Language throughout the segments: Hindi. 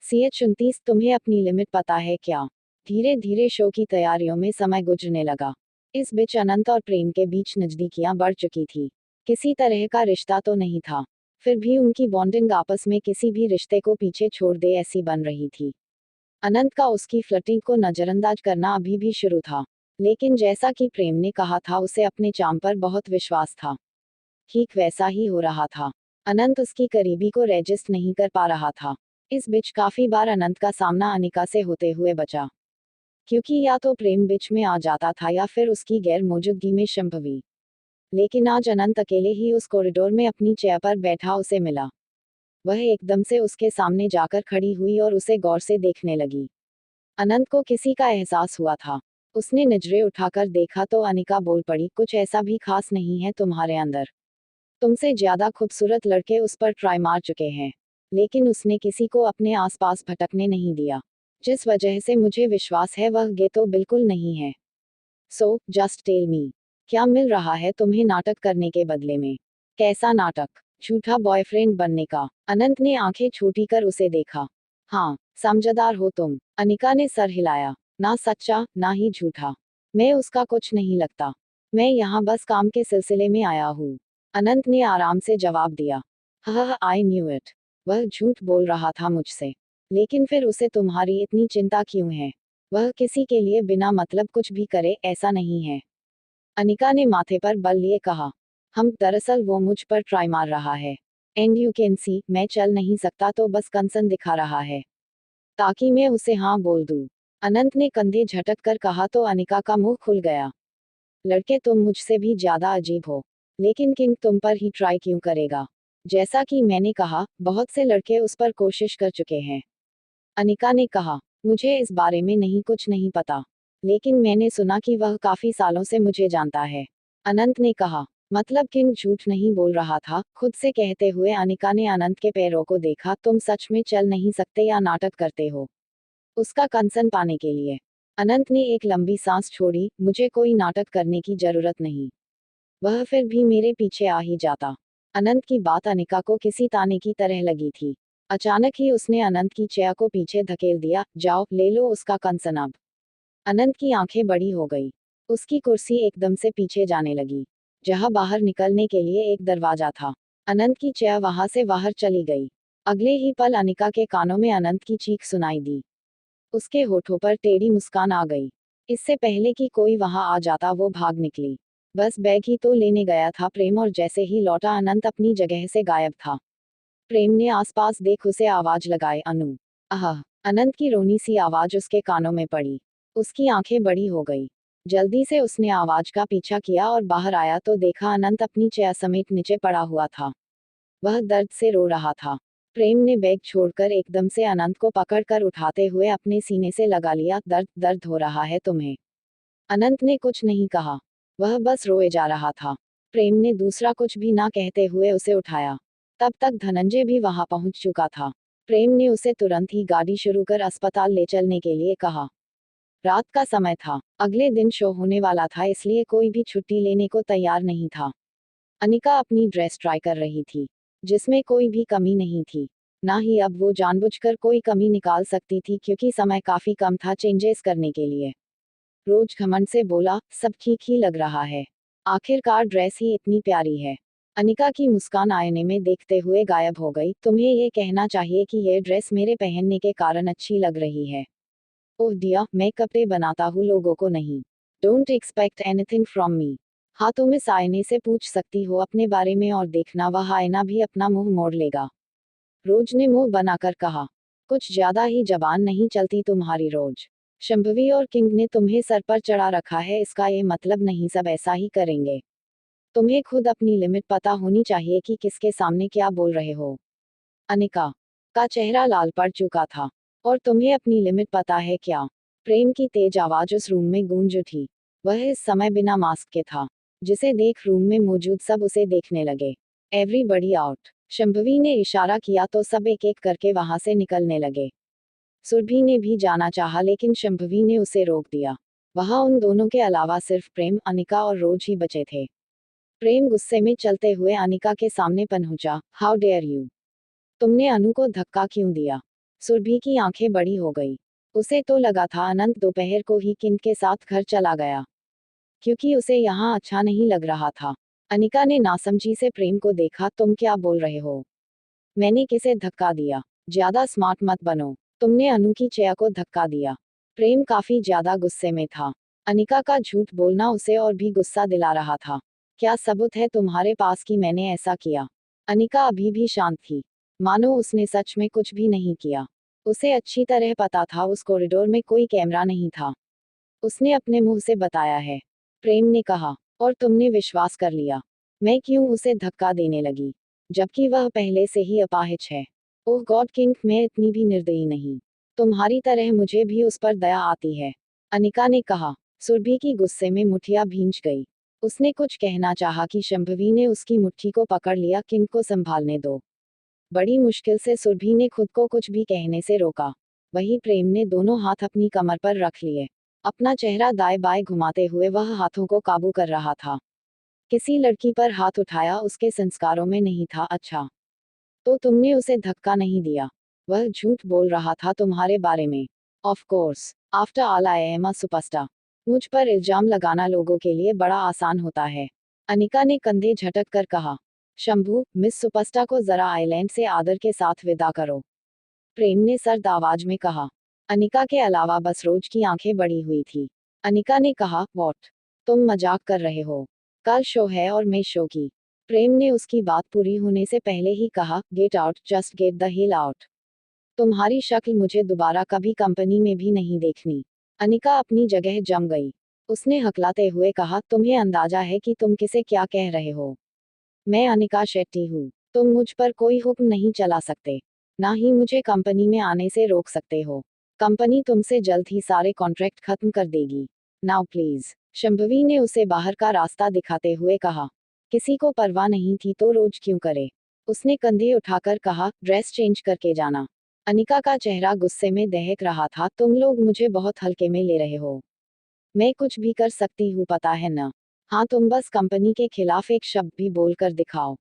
CH 29 तुम्हें अपनी लिमिट पता है क्या? धीरे धीरे शो की तैयारियों में समय गुजरने लगा। इस बीच अनंत और प्रेम के बीच नजदीकियां बढ़ चुकी थी। किसी तरह का रिश्ता तो नहीं था, फिर भी उनकी बॉन्डिंग आपस में किसी भी रिश्ते को पीछे छोड़ दे ऐसी बन रही थी। अनंत का उसकी फ्लर्टिंग को नजरअंदाज करना अभी भी शुरू था, लेकिन जैसा कि प्रेम ने कहा था उसे अपने चार्म पर बहुत विश्वास था। ठीक वैसा ही हो रहा था। अनंत उसकी करीबी को रेजिस्ट नहीं कर पा रहा था। इस बीच काफी बार अनंत का सामना अनिका से होते हुए बचा, क्योंकि या तो प्रेम बीच में आ जाता था या फिर उसकी गैर मौजूदगी में शंभवी। लेकिन आज अनंत अकेले ही उस कॉरिडोर में अपनी चेयर पर बैठा उसे मिला। वह एकदम से उसके सामने जाकर खड़ी हुई और उसे गौर से देखने लगी। अनंत को किसी का एहसास हुआ था। उसने नजरें उठाकर देखा तो अनिका बोल पड़ी, कुछ ऐसा भी खास नहीं है तुम्हारे अंदर। तुमसे ज्यादा खूबसूरत लड़के उस पर ट्राई मार चुके हैं, लेकिन उसने किसी को अपने आसपास भटकने नहीं दिया। जिस वजह से मुझे विश्वास है वह गे तो बिल्कुल नहीं है। सो जस्ट टेल मी, क्या मिल रहा है तुम्हें नाटक करने के बदले में? कैसा नाटक? झूठा बॉयफ्रेंड बनने का? अनंत ने आंखें छोटी कर उसे देखा। हाँ, समझदार हो तुम। अनिका ने सर हिलाया। ना सच्चा ना ही झूठा, मैं उसका कुछ नहीं लगता। मैं यहाँ बस काम के सिलसिले में आया हूँ। अनंत ने आराम से जवाब दिया। हाँ, आई न्यू इट। वह झूठ बोल रहा था मुझसे। लेकिन फिर उसे तुम्हारी इतनी चिंता क्यों है? वह किसी के लिए बिना मतलब कुछ भी करे ऐसा नहीं है। अनिका ने माथे पर बल लिए कहा। हम दरअसल वो मुझ पर ट्राई मार रहा है। एंड यू कैन सी, मैं चल नहीं सकता तो बस कंसर्न दिखा रहा है, ताकि मैं उसे हाँ बोल दूं। अनंत ने कंधे झटक कर कहा तो अनिका का मुंह खुल गया। लड़के तुम मुझसे भी ज्यादा अजीब हो, लेकिन किंग तुम पर ही ट्राई क्यों करेगा? जैसा कि मैंने कहा, बहुत से लड़के उस पर कोशिश कर चुके हैं। अनिका ने कहा। मुझे इस बारे में नहीं कुछ नहीं पता, लेकिन मैंने सुना कि वह काफी सालों से मुझे जानता है। अनंत ने कहा। मतलब किंग झूठ नहीं बोल रहा था? खुद से कहते हुए अनिका ने अनंत के पैरों को देखा। तुम सच में चल नहीं सकते या नाटक करते हो? उसका कंसर्न पाने के लिए। अनंत ने एक लंबी सांस छोड़ी। मुझे कोई नाटक करने की जरूरत नहीं। वह फिर भी मेरे पीछे आ ही जाता। अनंत की बात अनिका को किसी ताने की तरह लगी थी। अचानक ही उसने अनंत की चेयर को पीछे धकेल दिया। जाओ ले लो उसका कंसर्न अब। अनंत की आंखें बड़ी हो गई। उसकी कुर्सी एकदम से पीछे जाने लगी, जहां बाहर निकलने के लिए एक दरवाजा था। अनंत की चेयर वहां से बाहर चली गई। अगले ही पल अनिका के कानों में अनंत की चीख सुनाई दी। उसके होठों पर टेढ़ी मुस्कान आ गई। इससे पहले कि कोई वहां आ जाता वो भाग निकली। बस बैग ही तो लेने गया था प्रेम, और जैसे ही लौटा अनंत अपनी जगह से गायब था। प्रेम ने आसपास देख उसे आवाज लगाए, अनु। आह। अनंत की रोनी सी आवाज उसके कानों में पड़ी। उसकी आंखें बड़ी हो गई। जल्दी से उसने आवाज का पीछा किया और बाहर आया तो देखा अनंत अपनी चेयर समेत नीचे पड़ा हुआ था। वह दर्द से रो रहा था। प्रेम ने बैग छोड़कर एकदम से अनंत को पकड़कर उठाते हुए अपने सीने से लगा लिया। दर्द दर्द हो रहा है तुम्हें? अनंत ने कुछ नहीं कहा। वह बस रोए जा रहा था। प्रेम ने दूसरा कुछ भी ना कहते हुए उसे उठाया। तब तक धनंजय भी वहां पहुंच चुका था। प्रेम ने उसे तुरंत ही गाड़ी शुरू कर अस्पताल ले चलने के लिए कहा। रात का समय था, अगले दिन शो होने वाला था, इसलिए कोई भी छुट्टी लेने को तैयार नहीं था। अनिका अपनी ड्रेस ट्राई कर रही थी, जिसमें कोई भी कमी नहीं थी। ना ही अब वो जानबूझकर कोई कमी निकाल सकती थी, क्योंकि समय काफी कम था चेंजेस करने के लिए। रोज घमंड से बोला, सब ठीक ही लग रहा है। आखिरकार ड्रेस ही इतनी प्यारी है। अनिका की मुस्कान आईने में देखते हुए गायब हो गई। तुम्हें ये कहना चाहिए कि यह ड्रेस मेरे पहनने के कारण अच्छी लग रही है। ओह डियर, मैं कपड़े बनाता हूँ, लोगों को नहीं। Don't expect anything from me. हाँ, तुम इस आईने से पूछ सकती हो अपने बारे में, और देखना वह आईना भी अपना मुंह मोड़ लेगा। रोज ने मुंह बनाकर कहा। कुछ ज्यादा ही जबान नहीं चलती तुम्हारी रोज। शंभवी और किंग ने तुम्हें सर पर चढ़ा रखा है, इसका ये मतलब नहीं सब ऐसा ही करेंगे। तुम्हें खुद अपनी लिमिट पता होनी चाहिए कि किसके सामने क्या बोल रहे हो। अनिका का चेहरा लाल पड़ चुका था। और तुम्हें अपनी लिमिट पता है क्या? प्रेम की तेज आवाज उस रूम में गूंज उठी। वह इस समय बिना मास्क के था, जिसे देख रूम में मौजूद सब उसे देखने लगे। Everybody out. शंभवी ने इशारा किया तो सब एक एक करके वहां से निकलने लगे। सुरभि ने भी जाना चाहा, लेकिन शंभवी ने उसे रोक दिया। वहां उन दोनों के अलावा सिर्फ प्रेम, अनिका और रोज ही बचे थे। प्रेम गुस्से में चलते हुए अनिका के सामने पहुंचा। How dare you? तुमने अनु को धक्का क्यों दिया? सुरभि की आंखें बड़ी हो गई। उसे तो लगा था अनंत दोपहर को ही किंग के साथ घर चला गया, क्योंकि उसे यहाँ अच्छा नहीं लग रहा था। अनिका ने नासमझी से प्रेम को देखा। तुम क्या बोल रहे हो? मैंने किसे धक्का दिया? ज्यादा स्मार्ट मत बनो। तुमने अनु की चेया को धक्का दिया। प्रेम काफी ज्यादा गुस्से में था। अनिका का झूठ बोलना उसे और भी गुस्सा दिला रहा था। क्या सबूत है तुम्हारे पास कि मैंने ऐसा किया? अनिका अभी भी शांत थी, मानो उसने सच में कुछ भी नहीं किया। उसे अच्छी तरह पता था उस कॉरिडोर में कोई कैमरा नहीं था। उसने अपने मुंह से बताया है, प्रेम ने कहा। और तुमने विश्वास कर लिया? मैं क्यों उसे धक्का देने लगी, जबकि वह पहले से ही अपाहिज है? ओह गॉड किंग, मैं इतनी भी निर्दयी नहीं। तुम्हारी तरह मुझे भी उस पर दया आती है, अनिका ने कहा। सुरभि की गुस्से में मुठिया भींच गई। उसने कुछ कहना चाहा कि शंभवी ने उसकी मुट्ठी को पकड़ लिया। किंग को संभालने दो। बड़ी मुश्किल से सुरभि ने खुद को कुछ भी कहने से रोका। वही प्रेम ने दोनों हाथ अपनी कमर पर रख लिए। अपना चेहरा दाएं बाएं घुमाते हुए वह हाथों को काबू कर रहा था। किसी लड़की पर हाथ उठाया उसके संस्कारों में नहीं था। अच्छा, तो तुमने उसे धक्का नहीं दिया? वह झूठ बोल रहा था तुम्हारे बारे में। Of course, after all I am a superstar. मुझ पर इल्जाम लगाना लोगों के लिए बड़ा आसान होता है, अनिका ने कंधे झटक कर कहा। शंभू, मिस सुपरस्टार को जरा आइलैंड से आदर के साथ विदा करो, प्रेम ने सर्द आवाज में कहा। अनिका के अलावा बसरोज की आंखें बड़ी हुई थी। अनिका ने कहा, वॉट? तुम मजाक कर रहे हो? कल शो है और मैं शो की। प्रेम ने उसकी बात पूरी होने से पहले ही कहा, get out, just get the hill out. तुम्हारी शक्ल मुझे दोबारा कभी कंपनी में भी नहीं देखनी। अनिका अपनी जगह जम गई। उसने हकलाते हुए कहा, तुम्हें अंदाजा है कि तुम किसे क्या कह रहे हो? मैं अनिका शेट्टी हूँ। तुम मुझ पर कोई हुक्म नहीं चला सकते, ना ही मुझे कंपनी में आने से रोक सकते हो। कंपनी तुमसे जल्द ही सारे कॉन्ट्रैक्ट खत्म कर देगी। Now please. शंभवी ने उसे बाहर का रास्ता दिखाते हुए कहा। किसी को परवाह नहीं थी तो रोज क्यों करे? उसने कंधे उठाकर कहा, ड्रेस चेंज करके जाना। अनिका का चेहरा गुस्से में दहक रहा था। तुम लोग मुझे बहुत हल्के में ले रहे हो। मैं कुछ भी कर सकती हूँ, पता है न? हाँ, तुम बस कंपनी के खिलाफ एक शब्द भी बोलकर दिखाओ,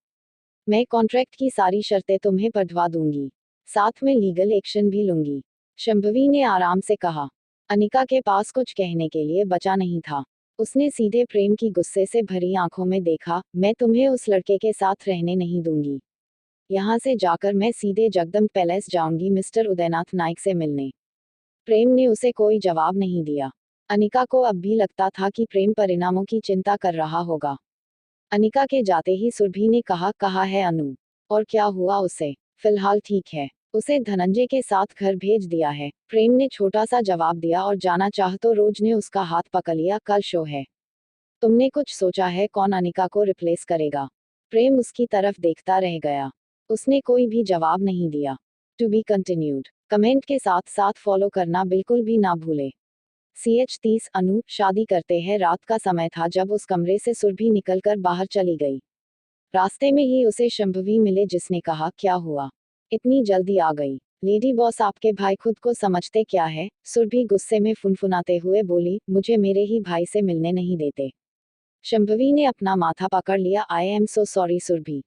मैं कॉन्ट्रैक्ट की सारी शर्तें तुम्हें पढ़वा दूंगी, साथ में लीगल एक्शन भी लूंगी। शंभवी ने आराम से कहा। अनिका के पास कुछ कहने के लिए बचा नहीं था। उसने सीधे प्रेम की गुस्से से भरी आंखों में देखा। मैं तुम्हें उस लड़के के साथ रहने नहीं दूंगी। यहाँ से जाकर मैं सीधे जगदम्ब पैलेस जाऊंगी मिस्टर उदयनाथ नाइक से मिलने। प्रेम ने उसे कोई जवाब नहीं दिया। अनिका को अब भी लगता था कि प्रेम परिणामों की चिंता कर रहा होगा। अनिका के जाते ही सुरभि ने कहा है अनु? और क्या हुआ उसे? फिलहाल ठीक है। उसे धनंजय के साथ घर भेज दिया है, प्रेम ने छोटा सा जवाब दिया। और जाना चाह तो रोज ने उसका हाथ पकड़ लिया। कल शो है। तुमने कुछ सोचा है कौन अनिका को रिप्लेस करेगा? प्रेम उसकी तरफ देखता रह गया। उसने कोई भी जवाब नहीं दिया। टू बी कंटिन्यूड कमेंट के साथ साथ फॉलो करना बिल्कुल भी ना भूले। CH30 अनु, शादी करते हैं। रात का समय था जब उस कमरे से सुरभि निकलकर बाहर चली गई। रास्ते में ही उसे शंभवी मिले, जिसने कहा, क्या हुआ? इतनी जल्दी आ गई? लेडी बॉस, आपके भाई खुद को समझते क्या है? सुरभि गुस्से में फुनफुनाते हुए बोली, मुझे मेरे ही भाई से मिलने नहीं देते। शंभवी ने अपना माथा पकड़ लिया। I am so sorry Surabhi.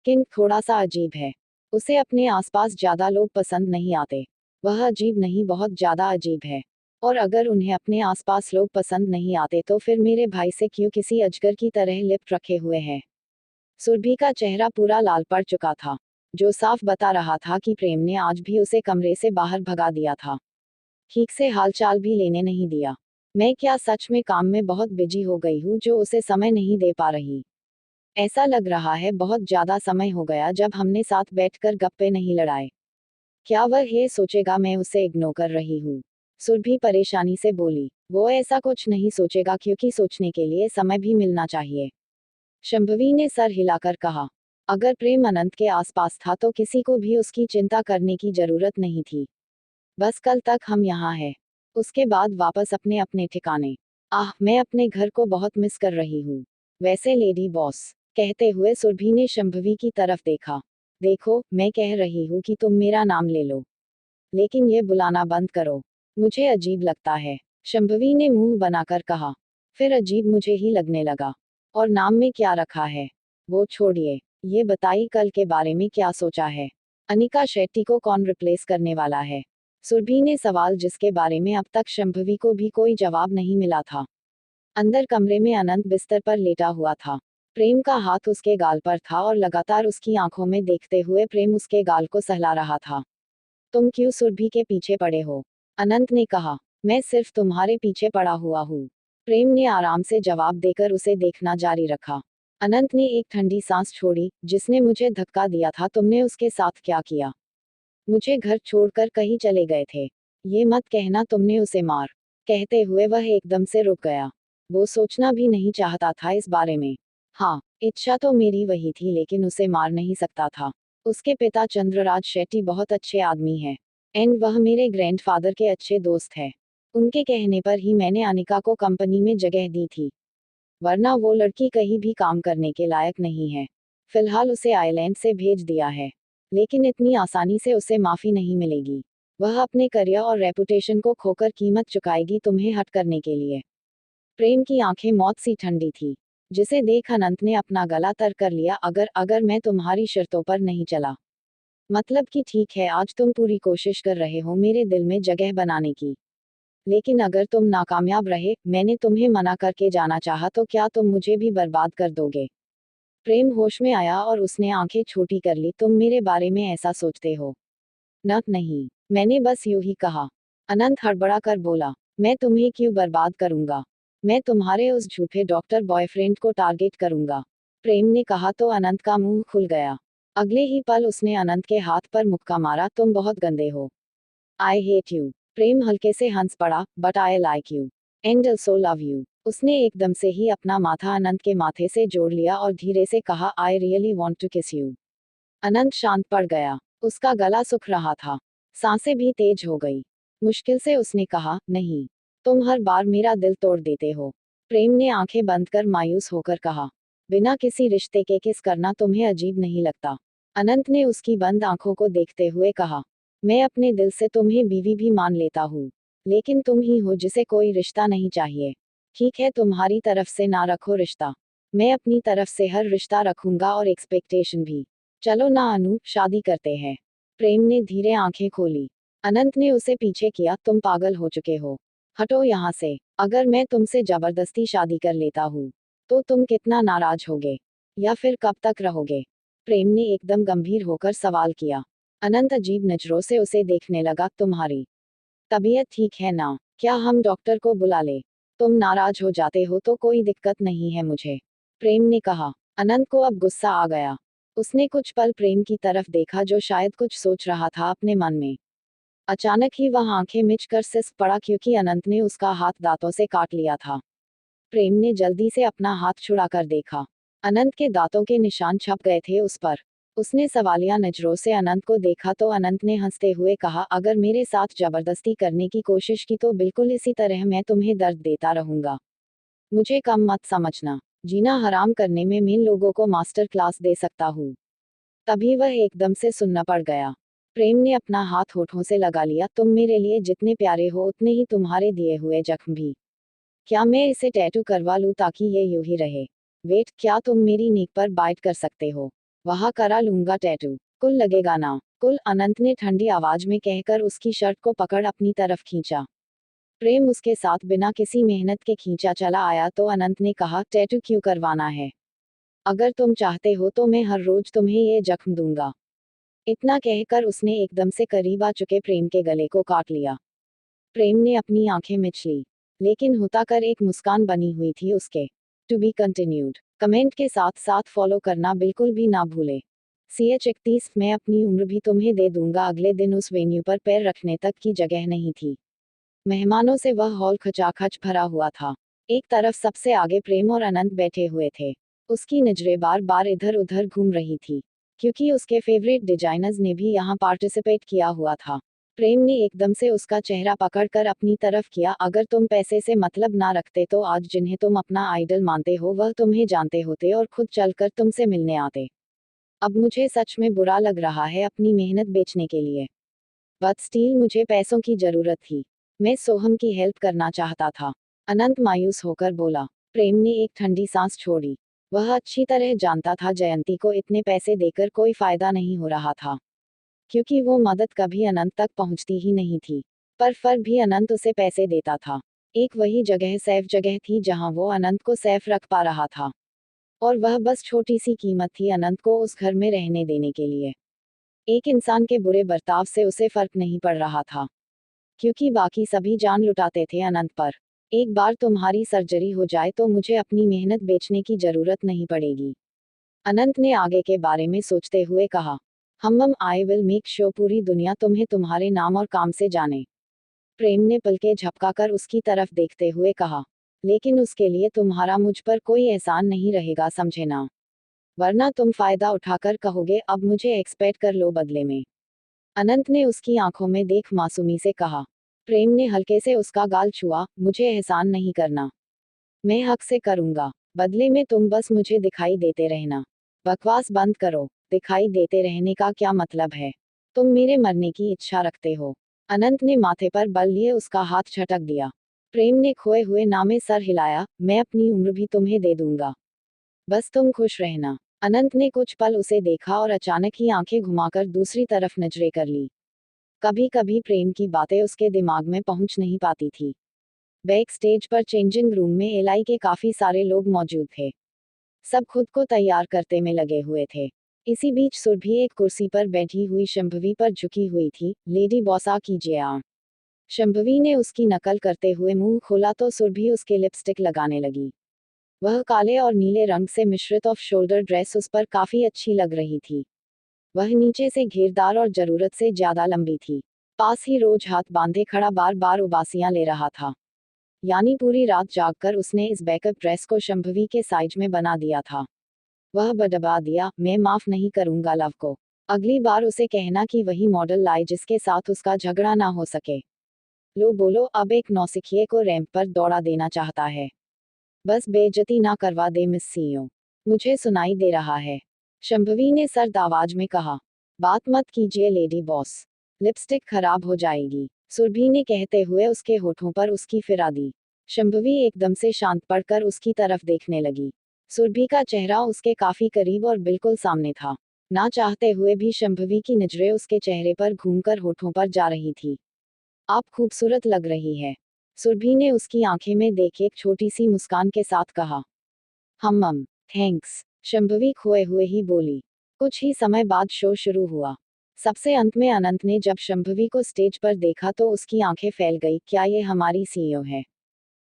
King थोड़ा सा अजीब है। उसे अपने आसपास ज्यादा लोग पसंद नहीं आते। वह अजीब नहीं, बहुत ज्यादा अजीब है। और अगर उन्हें अपने आसपास लोग पसंद नहीं आते तो फिर मेरे भाई से क्यों किसी अजगर की तरह लिप्ट रखे हुए हैं? सुरभि का चेहरा पूरा लाल पड़ चुका था, जो साफ बता रहा था कि प्रेम ने आज भी उसे कमरे से बाहर भगा दिया था, ठीक से हालचाल भी लेने नहीं दिया। मैं क्या सच में काम में बहुत बिजी हो गई हूँ जो उसे समय नहीं दे पा रही? ऐसा लग रहा है बहुत ज्यादा समय हो गया जब हमने साथ बैठकर गप्पे नहीं लड़ाए। क्या वह ये सोचेगा मैं उसे इग्नोर कर रही हूँ? सुरभि परेशानी से बोली। वो ऐसा कुछ नहीं सोचेगा, क्योंकि सोचने के लिए समय भी मिलना चाहिए। शंभवी ने सर हिलाकर कहा। अगर प्रेम अनंत के आसपास था तो किसी को भी उसकी चिंता करने की जरूरत नहीं थी। बस कल तक हम यहाँ हैं, उसके बाद वापस अपने अपने ठिकाने। आह, मैं अपने घर को बहुत मिस कर रही हूँ। वैसे लेडी बॉस, कहते हुए सुरभि ने शंभवी की तरफ देखा। देखो, मैं कह रही हूँ कि तुम मेरा नाम ले लो, लेकिन ये बुलाना बंद करो। मुझे अजीब लगता है, शंभवी ने मुंह बनाकर कहा। फिर अजीब मुझे ही लगने लगा। और नाम में क्या रखा है? वो छोड़िए, ये बताइए कल के बारे में क्या सोचा है? अनिका शेट्टी को कौन रिप्लेस करने वाला है? सुरभि ने सवाल जिसके बारे में अब तक शंभवी को भी कोई जवाब नहीं मिला था। अंदर कमरे में अनंत बिस्तर पर लेटा हुआ था। प्रेम का हाथ उसके गाल पर था और लगातार उसकी आंखों में देखते हुए प्रेम उसके गाल को सहला रहा था। तुम क्यों सुरभि के पीछे पड़े हो? अनंत ने कहा। मैं सिर्फ तुम्हारे पीछे पड़ा हुआ हूँ। प्रेम ने आराम से जवाब देकर उसे देखना जारी रखा। अनंत ने एक ठंडी सांस छोड़ी। जिसने मुझे धक्का दिया था तुमने उसके साथ क्या किया? मुझे घर छोड़कर कहीं चले गए थे। ये मत कहना तुमने उसे मार। कहते हुए वह एकदम से रुक गया। वो सोचना भी नहीं चाहता था इस बारे में। हाँ, इच्छा तो मेरी वही थी लेकिन उसे मार नहीं सकता था। उसके पिता चंद्रराज शेट्टी बहुत अच्छे आदमी है। एंड वह मेरे ग्रैंडफादर के अच्छे दोस्त है। उनके कहने पर ही मैंने अनिका को कंपनी में जगह दी थी। वरना वो लड़की कहीं भी काम करने के लायक नहीं है। फिलहाल उसे आइलैंड से भेज दिया है। लेकिन इतनी आसानी से उसे माफी नहीं मिलेगी। वह अपने करियर और रेपुटेशन को खोकर कीमत चुकाएगी तुम्हें हट करने के लिए। प्रेम की आंखें मौत सी ठंडी थी। जिसे देख अनंत ने अपना गला तर कर लिया। अगर अगर मैं तुम्हारी शर्तों पर नहीं चला। मतलब कि ठीक है आज तुम पूरी कोशिश कर रहे हो मेरे दिल में जगह बनाने की। लेकिन अगर तुम नाकामयाब रहे, मैंने तुम्हें मना करके जाना चाहा तो क्या तुम मुझे भी बर्बाद कर दोगे? प्रेम होश में आया और उसने आंखें छोटी कर ली। तुम मेरे बारे में ऐसा सोचते हो? न नहीं, मैंने बस यूं ही कहा। अनंत हड़बड़ा कर बोला। मैं तुम्हें क्यों बर्बाद करूंगा? मैं तुम्हारे उस झूठे डॉक्टर बॉयफ्रेंड को टारगेट करूंगा। प्रेम ने कहा तो अनंत का मुंह खुल गया। अगले ही पल उसने अनंत के हाथ पर मुक्का मारा। तुम बहुत गंदे हो। I hate you. प्रेम हल्के से हंस पड़ा। But I like you and also love you. उसने एकदम से ही अपना माथा अनंत के माथे से जोड़ लिया और धीरे से कहा आई रियली वॉन्ट टू किस यू। अनंत शांत पड़ गया। उसका गला सूख रहा था। सांसें भी तेज हो गई। मुश्किल से उसने कहा नहीं। तुम हर बार मेरा दिल तोड़ देते हो। प्रेम ने आंखें बंद कर मायूस होकर कहा। बिना किसी रिश्ते के किस करना तुम्हें अजीब नहीं लगता? अनंत ने उसकी बंद आंखों को देखते हुए कहा। मैं अपने दिल से तुम्हें बीवी भी मान लेता हूँ। लेकिन तुम ही हो जिसे कोई रिश्ता नहीं चाहिए। ठीक है तुम्हारी तरफ से ना रखो रिश्ता। मैं अपनी तरफ से हर रिश्ता रखूंगा और एक्सपेक्टेशन भी। चलो ना अनु शादी करते हैं। प्रेम ने धीरे आंखें खोली। अनंत ने उसे पीछे किया। तुम पागल हो चुके हो। हटो यहाँ से। अगर मैं तुमसे जबरदस्ती शादी कर लेता हूँ तो तुम कितना नाराज होगे? या फिर कब तक रहोगे? प्रेम ने एकदम गंभीर होकर सवाल किया। अनंत अजीब नजरों से उसे देखने लगा। तुम्हारी तबीयत ठीक है ना? क्या हम डॉक्टर को बुला ले? तुम नाराज हो जाते हो तो कोई दिक्कत नहीं है मुझे। प्रेम ने कहा। अनंत को अब गुस्सा आ गया। उसने कुछ पल प्रेम की तरफ देखा जो शायद कुछ सोच रहा था अपने मन में। अचानक ही वह आंखें मिच कर सिस पड़ा क्योंकि अनंत ने उसका हाथ दांतों से काट लिया था। प्रेम ने जल्दी से अपना हाथ छुड़ाकर देखा। अनंत के दांतों के निशान छप गए थे उस पर। उसने सवालिया नजरों से अनंत को देखा तो अनंत ने हंसते हुए कहा अगर मेरे साथ जबरदस्ती करने की कोशिश की तो बिल्कुल इसी तरह मैं तुम्हें दर्द देता रहूंगा। मुझे कम मत समझना। जीना हराम करने में मैं लोगों को मास्टर क्लास दे सकता हूँ। तभी वह एकदम से सुनना पड़ गया। प्रेम ने अपना हाथ होठों से लगा लिया। तुम मेरे लिए जितने प्यारे हो उतने ही तुम्हारे दिए हुए जख्म भी। क्या मैं इसे टैटू करवा लूं ताकि ये यूं ही रहे? वेट, क्या तुम मेरी नीक पर बाइट कर सकते हो? वहाँ करा लूंगा टैटू। कुल लगेगा ना? कुल, अनंत ने ठंडी आवाज में कहकर उसकी शर्ट को पकड़ अपनी तरफ खींचा। प्रेम उसके साथ बिना किसी मेहनत के खींचा चला आया तो अनंत ने कहा टैटू क्यों करवाना है? अगर तुम चाहते हो तो मैं हर रोज तुम्हें ये जख्म दूंगा। इतना कहकर उसने एकदम से करीब आ चुके प्रेम के गले को काट लिया। प्रेम ने अपनी आंखें मिच ली। लेकिन होता कर एक मुस्कान बनी हुई थी उसके। टू बी कंटिन्यूड कमेंट के साथ साथ फॉलो करना बिल्कुल भी ना भूले। CH31 मैं अपनी उम्र भी तुम्हें दे दूंगा। अगले दिन उस वेन्यू पर पैर रखने तक की जगह नहीं थी। मेहमानों से वह हॉल खचाखच भरा हुआ था। एक तरफ सबसे आगे प्रेम और अनंत बैठे हुए थे। उसकी नजरें बार बार इधर उधर घूम रही थी क्योंकि उसके फेवरेट डिजाइनर्स ने भी यहाँ पार्टिसिपेट किया हुआ था। प्रेम ने एकदम से उसका चेहरा पकड़कर अपनी तरफ किया। अगर तुम पैसे से मतलब ना रखते तो आज जिन्हें तुम अपना आइडल मानते हो वह तुम्हें जानते होते और खुद चलकर तुमसे मिलने आते। अब मुझे सच में बुरा लग रहा है अपनी मेहनत बेचने के लिए। बट स्टील मुझे पैसों की जरूरत थी। मैं सोहम की हेल्प करना चाहता था। अनंत मायूस होकर बोला। प्रेम ने एक ठंडी सांस छोड़ी। वह अच्छी तरह जानता था जयंती को इतने पैसे देकर कोई फायदा नहीं हो रहा था। क्योंकि वो मदद कभी अनंत तक पहुंचती ही नहीं थी। पर फिर भी अनंत उसे पैसे देता था। एक वही जगह सेफ जगह थी जहां वो अनंत को सेफ रख पा रहा था। और वह बस छोटी सी कीमत थी अनंत को उस घर में रहने देने के लिए। एक इंसान के बुरे बर्ताव से उसे फर्क नहीं पड़ रहा था, क्योंकि बाकी सभी जान लुटाते थे अनंत पर। एक बार तुम्हारी सर्जरी हो जाए तो मुझे अपनी मेहनत बेचने की जरूरत नहीं पड़ेगी, अनंत ने आगे के बारे में सोचते हुए कहा। हम आई विल मेक श्योर पूरी दुनिया तुम्हें तुम्हारे नाम और काम से जाने। प्रेम ने पलके झपकाकर उसकी तरफ देखते हुए कहा। लेकिन उसके लिए तुम्हारा मुझ पर कोई एहसान नहीं रहेगा, समझे ना? वरना तुम फायदा उठाकर कहोगे अब मुझे एक्सपेक्ट कर लो बदले में। अनंत ने उसकी आंखों में देख मासूमी से कहा। प्रेम ने हल्के से उसका गाल छुआ। मुझे एहसान नहीं करना, मैं हक से करूंगा। बदले में तुम बस मुझे दिखाई देते रहना। बकवास बंद करो। दिखाई देते रहने का क्या मतलब है? तुम मेरे मरने की इच्छा रखते हो? अनंत ने माथे पर बल लिए उसका हाथ झटक दिया। प्रेम ने खोए हुए नामे सर हिलाया। मैं अपनी उम्र भी तुम्हें दे दूंगा, बस तुम खुश रहना। अनंत ने कुछ पल उसे देखा और अचानक ही आंखें घुमाकर दूसरी तरफ नजरें कर ली। कभी कभी प्रेम की बातें उसके दिमाग में पहुंच नहीं पाती थी। बैक स्टेज पर चेंजिंग रूम में एलाई के काफी सारे लोग मौजूद थे। सब खुद को तैयार करते में लगे हुए थे। इसी बीच सुरभि एक कुर्सी पर बैठी हुई शंभवी पर झुकी हुई थी। लेडी बॉसा कीजिए आ। शंभवी ने उसकी नकल करते हुए मुंह खोला तो सुरभि उसके लिपस्टिक लगाने लगी। वह काले और नीले रंग से मिश्रित ऑफ शोल्डर ड्रेस उस पर काफी अच्छी लग रही थी। वह नीचे से घेरदार और जरूरत से ज्यादा लंबी थी। पास ही रोज हाथ बांधे खड़ा बार बार उबासियां ले रहा था। यानी पूरी रात जागकर उसने इस बैकअप ड्रेस को शंभवी के साइज में बना दिया था। वह बदबा दिया, मैं माफ नहीं करूंगा लव को। अगली बार उसे कहना कि वही मॉडल लाए जिसके साथ उसका झगड़ा ना हो सके। लो बोलो, अब एक नौसिखिए को रैंप पर दौड़ा देना चाहता है। बस बेइज्जती ना करवा दे मिस सीईओ। मुझे सुनाई दे रहा है, शंभवी ने सर्द आवाज में कहा। बात मत कीजिए लेडी बॉस, लिपस्टिक खराब हो जाएगी, सुरभि ने कहते हुए उसके होठों पर उसकी फिरा दी। शंभवी एकदम से शांत पड़कर उसकी तरफ देखने लगी। सुरभि का चेहरा उसके काफी करीब और बिल्कुल सामने था। ना चाहते हुए भी शंभवी की नजरें उसके चेहरे पर घूमकर होठों पर जा रही थी। आप खूबसूरत लग रही है, सुरभि ने उसकी आंखें में देख एक छोटी सी मुस्कान के साथ कहा। हम थैंक्स, शंभवी खोए हुए ही बोली। कुछ ही समय बाद शो शुरू हुआ। सबसे अंत में अनंत ने जब शंभवी को स्टेज पर देखा तो उसकी आंखें फैल गई। क्या ये हमारी सीईओ है?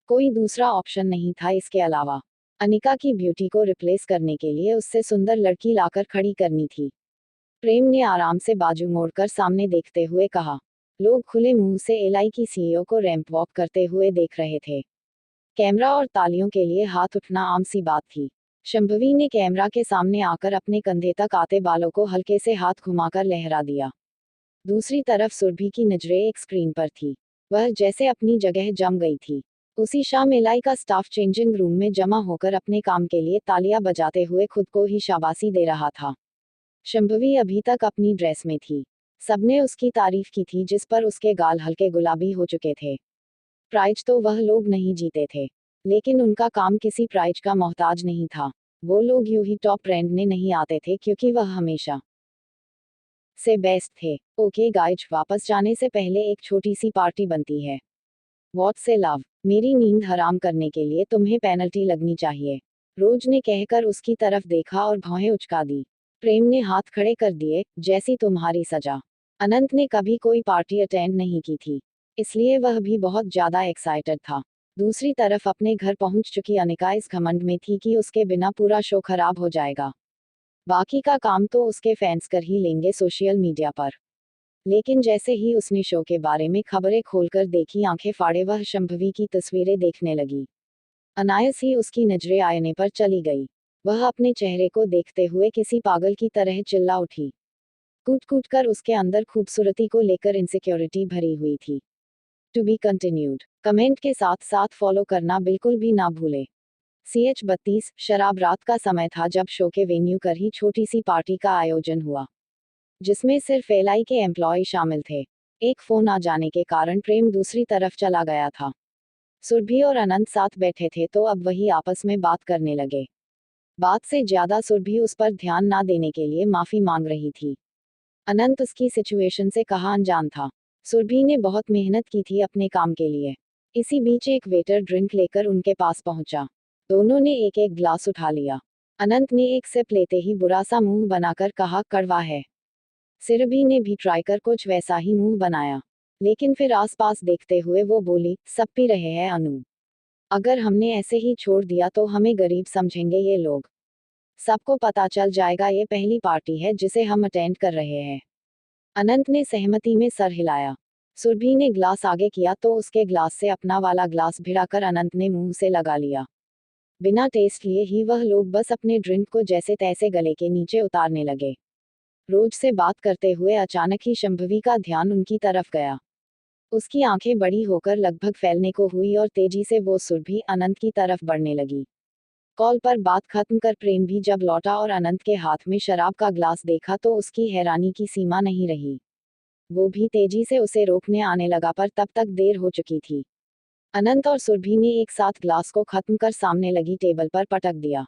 कोई दूसरा ऑप्शन नहीं था इसके अलावा। अनिका की ब्यूटी को रिप्लेस करने के लिए उससे सुंदर लड़की लाकर खड़ी करनी थी। प्रेम ने आराम से बाजू मोड़कर सामने देखते हुए कहा। लोग खुले मुंह से एलाई की सीईओ को रैंप वॉक करते हुए देख रहे थे। कैमरा और तालियों के लिए हाथ उठना आम सी बात थी। शंभवी ने कैमरा के सामने आकर अपने कंधे तक आते बालों को हल्के से हाथ घुमाकर लहरा दिया। दूसरी तरफ सुरभि की नजरें एक स्क्रीन पर थी। वह जैसे अपनी जगह जम गई थी। उसी शाम एलाई का स्टाफ चेंजिंग रूम में जमा होकर अपने काम के लिए तालियां बजाते हुए खुद को ही शाबाशी दे रहा था। शंभवी अभी तक अपनी ड्रेस में थी। सबने उसकी तारीफ की थी जिस पर उसके गाल हल्के गुलाबी हो चुके थे। प्राइज तो वह लोग नहीं जीते थे, लेकिन उनका काम किसी प्राइज का मोहताज नहीं था। वो लोग यूं ही टॉप रैंक में नहीं आते थे क्योंकि वह हमेशा से बेस्ट थे। ओके गाइज, वापस जाने से पहले एक छोटी सी पार्टी बनती है। व्हाट से लव, मेरी नींद हराम करने के लिए तुम्हें पेनल्टी लगनी चाहिए, रोज ने कहकर उसकी तरफ देखा और भौहें उचका दी। प्रेम ने हाथ खड़े कर दिए। जैसी तुम्हारी सजा। अनंत ने कभी कोई पार्टी अटेंड नहीं की थी, इसलिए वह भी बहुत ज्यादा एक्साइटेड था। दूसरी तरफ अपने घर पहुंच चुकी अनिका इस घमंड में थी कि उसके बिना पूरा शो खराब हो जाएगा। बाकी का काम तो उसके फैंस कर ही लेंगे सोशल मीडिया पर। लेकिन जैसे ही उसने शो के बारे में खबरें खोलकर देखी, आंखें फाड़े वह शंभवी की तस्वीरें देखने लगी। अनायास ही उसकी नजरें आईने पर चली गई। वह अपने चेहरे को देखते हुए किसी पागल की तरह चिल्ला उठी। कूट कूट कर उसके अंदर खूबसूरती को लेकर इनसिक्योरिटी भरी हुई थी। टू बी कंटिन्यूड कमेंट के साथ साथ फॉलो करना बिल्कुल भी ना भूले। CH32 शराब रात का समय था जब शो के वेन्यू कर ही छोटी सी पार्टी का आयोजन हुआ, जिसमें सिर्फ एलआई के एम्प्लॉय शामिल थे। एक फोन आ जाने के कारण प्रेम दूसरी तरफ चला गया था। सुरभि और अनंत साथ बैठे थे तो अब वही आपस में बात करने लगे। बात से ज्यादा सुरभि उस पर ध्यान ना देने के लिए माफी मांग रही थी। अनंत उसकी सिचुएशन से कहाँ अनजान था। सुरभि ने बहुत मेहनत की थी अपने काम के लिए। इसी बीच एक वेटर ड्रिंक लेकर उनके पास पहुंचा। दोनों ने एक एक ग्लास उठा लिया। अनंत ने एक सिप लेते ही बुरा सा मुंह बनाकर कहा, कड़वा है। सुरभि ने भी ट्राई कर कुछ वैसा ही मुंह बनाया, लेकिन फिर आसपास देखते हुए वो बोली, सब पी रहे हैं अनु। अगर हमने ऐसे ही छोड़ दिया तो हमें गरीब समझेंगे ये लोग। सबको पता चल जाएगा ये पहली पार्टी है जिसे हम अटेंड कर रहे हैं। अनंत ने सहमति में सर हिलाया। सुरभि ने ग्लास आगे किया तो उसके ग्लास से अपना वाला ग्लास भिड़ाकर अनंत ने मुंह से लगा लिया। बिना टेस्ट लिए ही वह लोग बस अपने ड्रिंक को जैसे तैसे गले के नीचे उतारने लगे। रोज से बात करते हुए अचानक ही शंभवी का ध्यान उनकी तरफ गया। उसकी आंखें बड़ी होकर लगभग फैलने को हुई और तेजी से वो सुरभि अनंत की तरफ बढ़ने लगी। कॉल पर बात खत्म कर प्रेम भी जब लौटा और अनंत के हाथ में शराब का ग्लास देखा तो उसकी हैरानी की सीमा नहीं रही। वो भी तेजी से उसे रोकने आने लगा पर तब तक देर हो चुकी थी। अनंत और सुरभि ने एक साथ ग्लास को खत्म कर सामने लगी टेबल पर पटक दिया।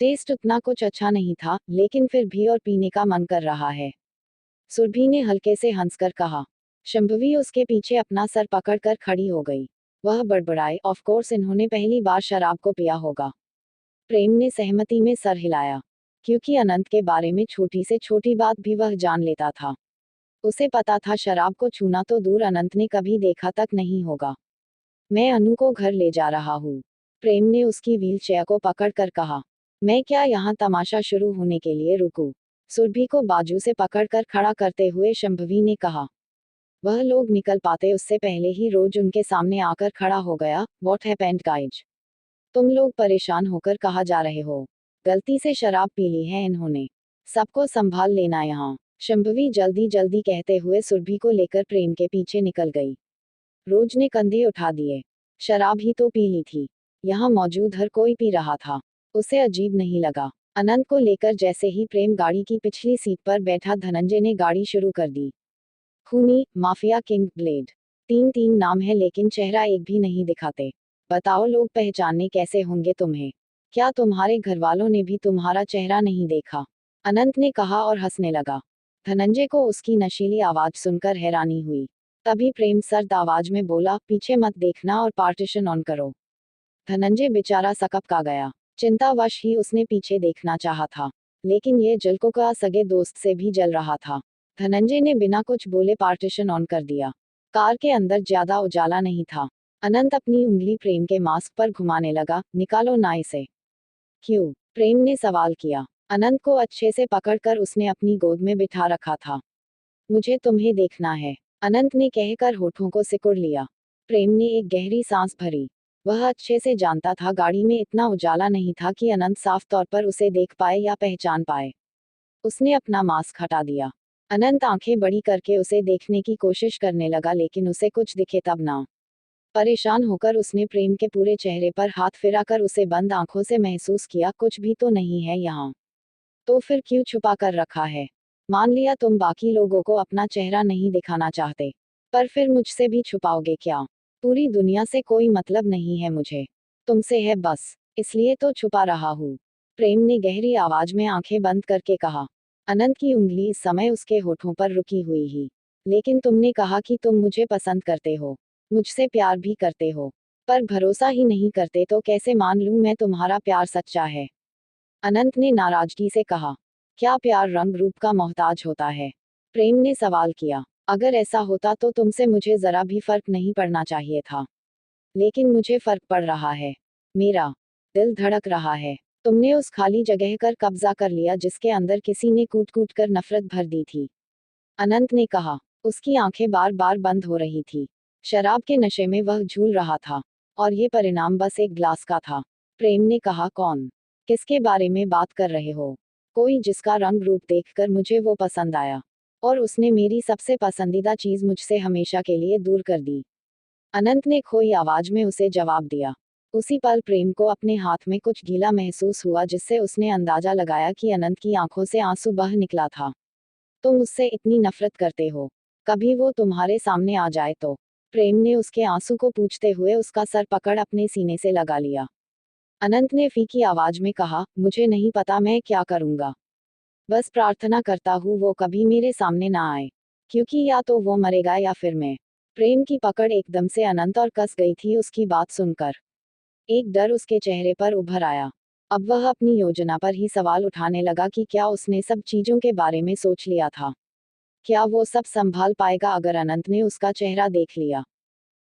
टेस्ट उतना कुछ अच्छा नहीं था, लेकिन फिर भी और पीने का मन कर रहा है। सुरभि ने हल्के से हंसकर कहा। शंभवी उसके पीछे अपना सर पकड़कर खड़ी हो गई। वह बड़बड़ाए, ऑफ कोर्स इन्होंने पहली बार शराब को पिया होगा। प्रेम ने सहमति में सर हिलाया, क्योंकि अनंत के बारे में छोटी से छोटी बात भी वह जान लेता था। उसे पता था शराब को छूना तो दूर अनंत ने कभी देखा तक नहीं होगा। मैं अनु को घर ले जा रहा हूँ। प्रेम ने उसकी व्हीलचेयर को पकड़कर कहा। मैं क्या यहाँ तमाशा शुरू होने के लिए रुकूं? सुरभि को बाजू से पकड़कर खड़ा करते हुए शंभवी ने कहा। वह लोग निकल पाते उससे पहले ही रोज उनके सामने आकर खड़ा हो गया। What happened guys? तुम लोग परेशान होकर कहाँ जा रहे हो? गलती से शराब पी ली है इन्होंने। सबको संभाल लेना यहाँ। शंभवी जल्दी जल्दी कहते हुए सुरभि को लेकर प्रेम के पीछे निकल गई। रोज ने कंधे उठा दिए। शराब ही तो पी ली थी। यहाँ मौजूद हर कोई पी रहा था। उसे अजीब नहीं लगा। अनंत को लेकर जैसे ही प्रेम गाड़ी की पिछली सीट पर बैठा, धनंजय ने गाड़ी शुरू कर दी। खूनी, माफिया किंग, ब्लेड, तीन तीन नाम है लेकिन चेहरा एक भी नहीं दिखाते। बताओ लोग पहचानने कैसे होंगे तुम्हें? क्या तुम्हारे घरवालों ने भी तुम्हारा चेहरा नहीं देखा? अनंत ने कहा और हंसने लगा। धनंजय को उसकी नशीली आवाज सुनकर हैरानी हुई। तभी प्रेम सर्द आवाज में बोला, पीछे मत देखना और पार्टीशन ऑन करो। धनंजय बेचारा सकपका गया। चिंतावश ही उसने पीछे देखना चाहा था, लेकिन यह जलको का सगे दोस्त से भी जल रहा था। धनंजय ने बिना कुछ बोले पार्टीशन ऑन कर दिया। कार के अंदर ज्यादा उजाला नहीं था। अनंत अपनी उंगली प्रेम के मास्क पर घुमाने लगा। निकालो ना इसे। क्यों? प्रेम ने सवाल किया। अनंत को अच्छे से पकड़कर उसने अपनी गोद में बिठा रखा था। मुझे तुम्हें देखना है, अनंत ने कहकर होठों को सिकुड़ लिया। प्रेम ने एक गहरी सांस भरी। वह अच्छे से जानता था गाड़ी में इतना उजाला नहीं था कि अनंत साफ तौर पर उसे देख पाए या पहचान पाए। उसने अपना मास्क हटा दिया। अनंत आंखें बड़ी करके उसे देखने की कोशिश करने लगा, लेकिन उसे कुछ दिखे तब ना। परेशान होकर उसने प्रेम के पूरे चेहरे पर हाथ फिराकर उसे बंद आंखों से महसूस किया, कुछ भी तो नहीं है यहाँ। तो फिर क्यों छुपा कर रखा है? मान लिया तुम बाकी लोगों को अपना चेहरा नहीं दिखाना चाहते, पर फिर मुझसे भी छुपाओगे क्या? पूरी दुनिया से कोई मतलब नहीं है मुझे, तुमसे है बस, इसलिए तो छुपा रहा हूँ। प्रेम ने गहरी आवाज में आंखें बंद करके कहा। अनंत की उंगली इस समय उसके होठों पर रुकी हुई ही। लेकिन तुमने कहा कि तुम मुझे पसंद करते हो, मुझसे प्यार भी करते हो, पर भरोसा ही नहीं करते तो कैसे मान लूं मैं तुम्हारा प्यार सच्चा है? अनंत ने नाराजगी से कहा। क्या प्यार रंग रूप का मोहताज होता है? प्रेम ने सवाल किया। अगर ऐसा होता तो तुमसे मुझे जरा भी फर्क नहीं पड़ना चाहिए था, लेकिन मुझे फर्क पड़ रहा है। मेरा दिल धड़क रहा है। तुमने उस खाली जगह कर कब्जा कर लिया जिसके अंदर किसी ने कूट कूट कर नफरत भर दी थी, अनंत ने कहा। उसकी आंखें बार बार बंद हो रही थी। शराब के नशे में वह झूल रहा था, और ये परिणाम बस एक ग्लास का था। प्रेम ने कहा, कौन? किसके बारे में बात कर रहे हो? कोई जिसका रंग रूप देखकर मुझे वो पसंद आया, और उसने मेरी सबसे पसंदीदा चीज मुझसे हमेशा के लिए दूर कर दी। अनंत ने खोई आवाज में उसे जवाब दिया। उसी पल प्रेम को अपने हाथ में कुछ गीला महसूस हुआ, जिससे उसने अंदाजा लगाया कि अनंत की आंखों से आंसू बह निकला था। तुम उससे इतनी नफरत करते हो, कभी वो तुम्हारे सामने आ जाए तो? प्रेम ने उसके आंसू को पूछते हुए उसका सर पकड़ अपने सीने से लगा लिया। अनंत ने फीकी आवाज में कहा, मुझे नहीं पता मैं क्या करूंगा। बस प्रार्थना करता हूँ वो कभी मेरे सामने ना आए, क्योंकि या तो वो मरेगा या फिर मैं। प्रेम की पकड़ एकदम से अनंत और कस गई थी उसकी बात सुनकर। एक डर उसके चेहरे पर उभर आया। अब वह अपनी योजना पर ही सवाल उठाने लगा कि क्या उसने सब चीजों के बारे में सोच लिया था। क्या वो सब संभाल पाएगा अगर अनंत ने उसका चेहरा देख लिया।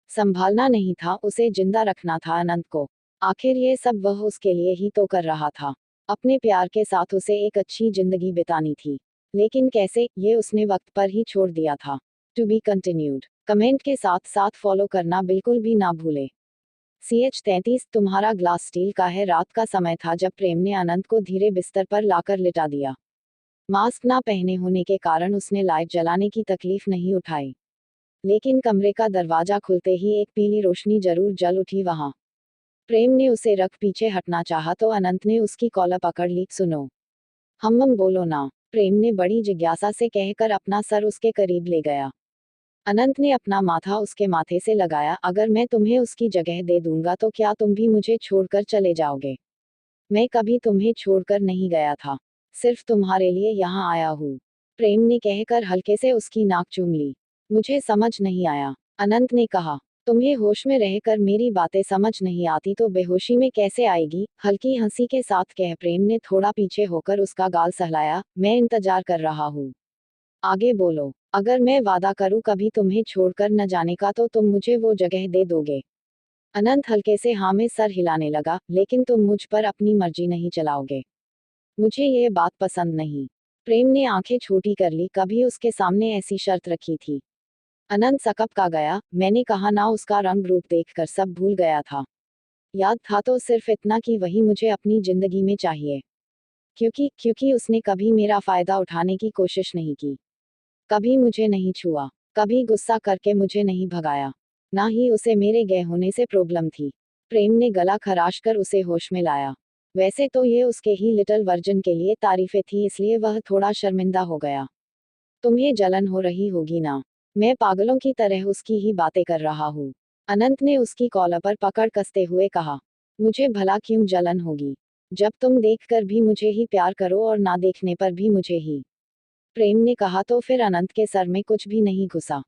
संभालना नहीं था, उसे जिंदा रखना था अनंत को। आखिर ये सब वह उसके लिए ही तो कर रहा था। अपने प्यार के साथ उसे एक अच्छी जिंदगी बितानी थी। लेकिन कैसे, ये उसने वक्त पर ही छोड़ दिया था। टू बी कंटिन्यूड कमेंट के साथ साथ फॉलो करना बिल्कुल भी ना भूले। CH33 तुम्हारा ग्लास स्टील का है। रात का समय था जब प्रेम ने अनंत को धीरे बिस्तर पर लाकर लिटा दिया। मास्क ना पहने होने के कारण उसने लाइट जलाने की तकलीफ नहीं उठाई, लेकिन कमरे का दरवाजा खुलते ही एक पीली रोशनी जरूर जल उठी वहां। प्रेम ने उसे रख पीछे हटना चाहा तो अनंत ने उसकी कॉलर पकड़ ली। सुनो, हम बोलो ना, प्रेम ने बड़ी जिज्ञासा से कहकर अपना सर उसके करीब ले गया। अनंत ने अपना माथा उसके माथे से लगाया। अगर मैं तुम्हें उसकी जगह दे दूंगा तो क्या तुम भी मुझे छोड़कर चले जाओगे? मैं कभी तुम्हें छोड़कर नहीं गया था, सिर्फ तुम्हारे लिए यहाँ आया हूँ, प्रेम ने कहकर हल्के से उसकी नाक चूम ली। मुझे समझ नहीं आया, अनंत ने कहा। तुम्हें होश में रहकर मेरी बातें समझ नहीं आती तो बेहोशी में कैसे आएगी? हल्की हंसी के साथ कह प्रेम ने थोड़ा पीछे होकर उसका गाल सहलाया। मैं इंतजार कर रहा हूँ, आगे बोलो। अगर मैं वादा करूँ कभी तुम्हें छोड़कर न जाने का तो तुम मुझे वो जगह दे दोगे? अनंत हल्के से हाँ में सर हिलाने लगा। लेकिन तुम मुझ पर अपनी मर्जी नहीं चलाओगे, मुझे ये बात पसंद नहीं। प्रेम ने आंखें छोटी कर ली। कभी उसके सामने ऐसी शर्त रखी थी? अनंत सकप का गया। मैंने कहा ना, उसका रंग रूप देखकर सब भूल गया था। याद था तो सिर्फ इतना कि वही मुझे अपनी जिंदगी में चाहिए। क्योंकि उसने कभी मेरा फायदा उठाने की कोशिश नहीं की, कभी मुझे नहीं छुआ, कभी गुस्सा करके मुझे नहीं भगाया, ना ही उसे मेरे गए होने से प्रॉब्लम थी। प्रेम ने गला खराश कर उसे होश में लाया। वैसे तो ये उसके ही लिटिल वर्जन के लिए तारीफें थी, इसलिए वह थोड़ा शर्मिंदा हो गया। तुम्हें जलन हो रही होगी ना? मैं पागलों की तरह उसकी ही बातें कर रहा हूँ, अनंत ने उसकी कॉलर पर पकड़ कसते हुए कहा। मुझे भला क्यों जलन होगी, जब तुम देखकर भी मुझे ही प्यार करो और ना देखने पर भी मुझे ही, प्रेम ने कहा। तो फिर अनंत के सर में कुछ भी नहीं घुसा।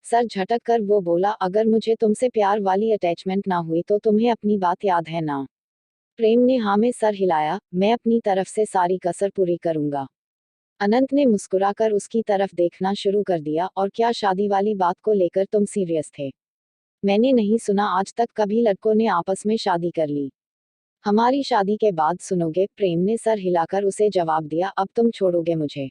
सर झटक कर वो बोला, अगर मुझे तुमसे प्यार वाली अटैचमेंट ना हुई तो तुम्हें अपनी बात याद है ना? प्रेम ने हाँ में सर हिलाया। मैं अपनी तरफ से सारी कसर पूरी करूंगा। अनंत ने मुस्कुराकर उसकी तरफ देखना शुरू कर दिया। और क्या शादी वाली बात को लेकर तुम सीरियस थे? मैंने नहीं सुना आज तक कभी लड़कों ने आपस में शादी कर ली। हमारी शादी के बाद सुनोगे, प्रेम ने सर हिलाकर उसे जवाब दिया। अब तुम छोड़ोगे मुझे?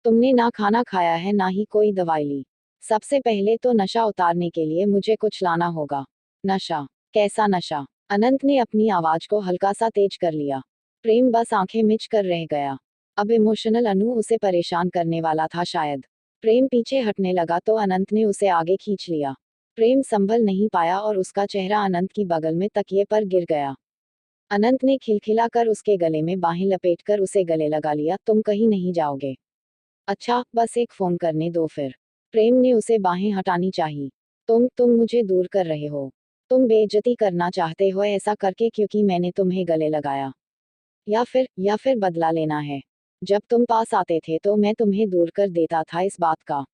तुमने ना खाना खाया है ना ही कोई दवाई ली। सबसे पहले तो नशा उतारने के लिए मुझे कुछ लाना होगा। नशा? कैसा नशा? अनंत ने अपनी आवाज को हल्का सा तेज कर लिया। प्रेम बस आंखें मिच कर रह गया। अब इमोशनल अनु उसे परेशान करने वाला था शायद। प्रेम पीछे हटने लगा तो अनंत ने उसे आगे खींच लिया। प्रेम संभल नहीं पाया और उसका चेहरा अनंत की बगल में तकिए पर गिर गया। अनंत ने खिलखिलाकर उसके गले में बाहें लपेटकर उसे गले लगा लिया। तुम कहीं नहीं जाओगे? अच्छा, बस एक फोन करने दो फिर। प्रेम ने उसे बाहें हटानी चाही। तुम मुझे दूर कर रहे हो। तुम बेइज्जती करना चाहते हो ऐसा करके क्योंकि मैंने तुम्हें गले लगाया? या फिर बदला लेना है? जब तुम पास आते थे तो मैं तुम्हें दूर कर देता था इस बात का?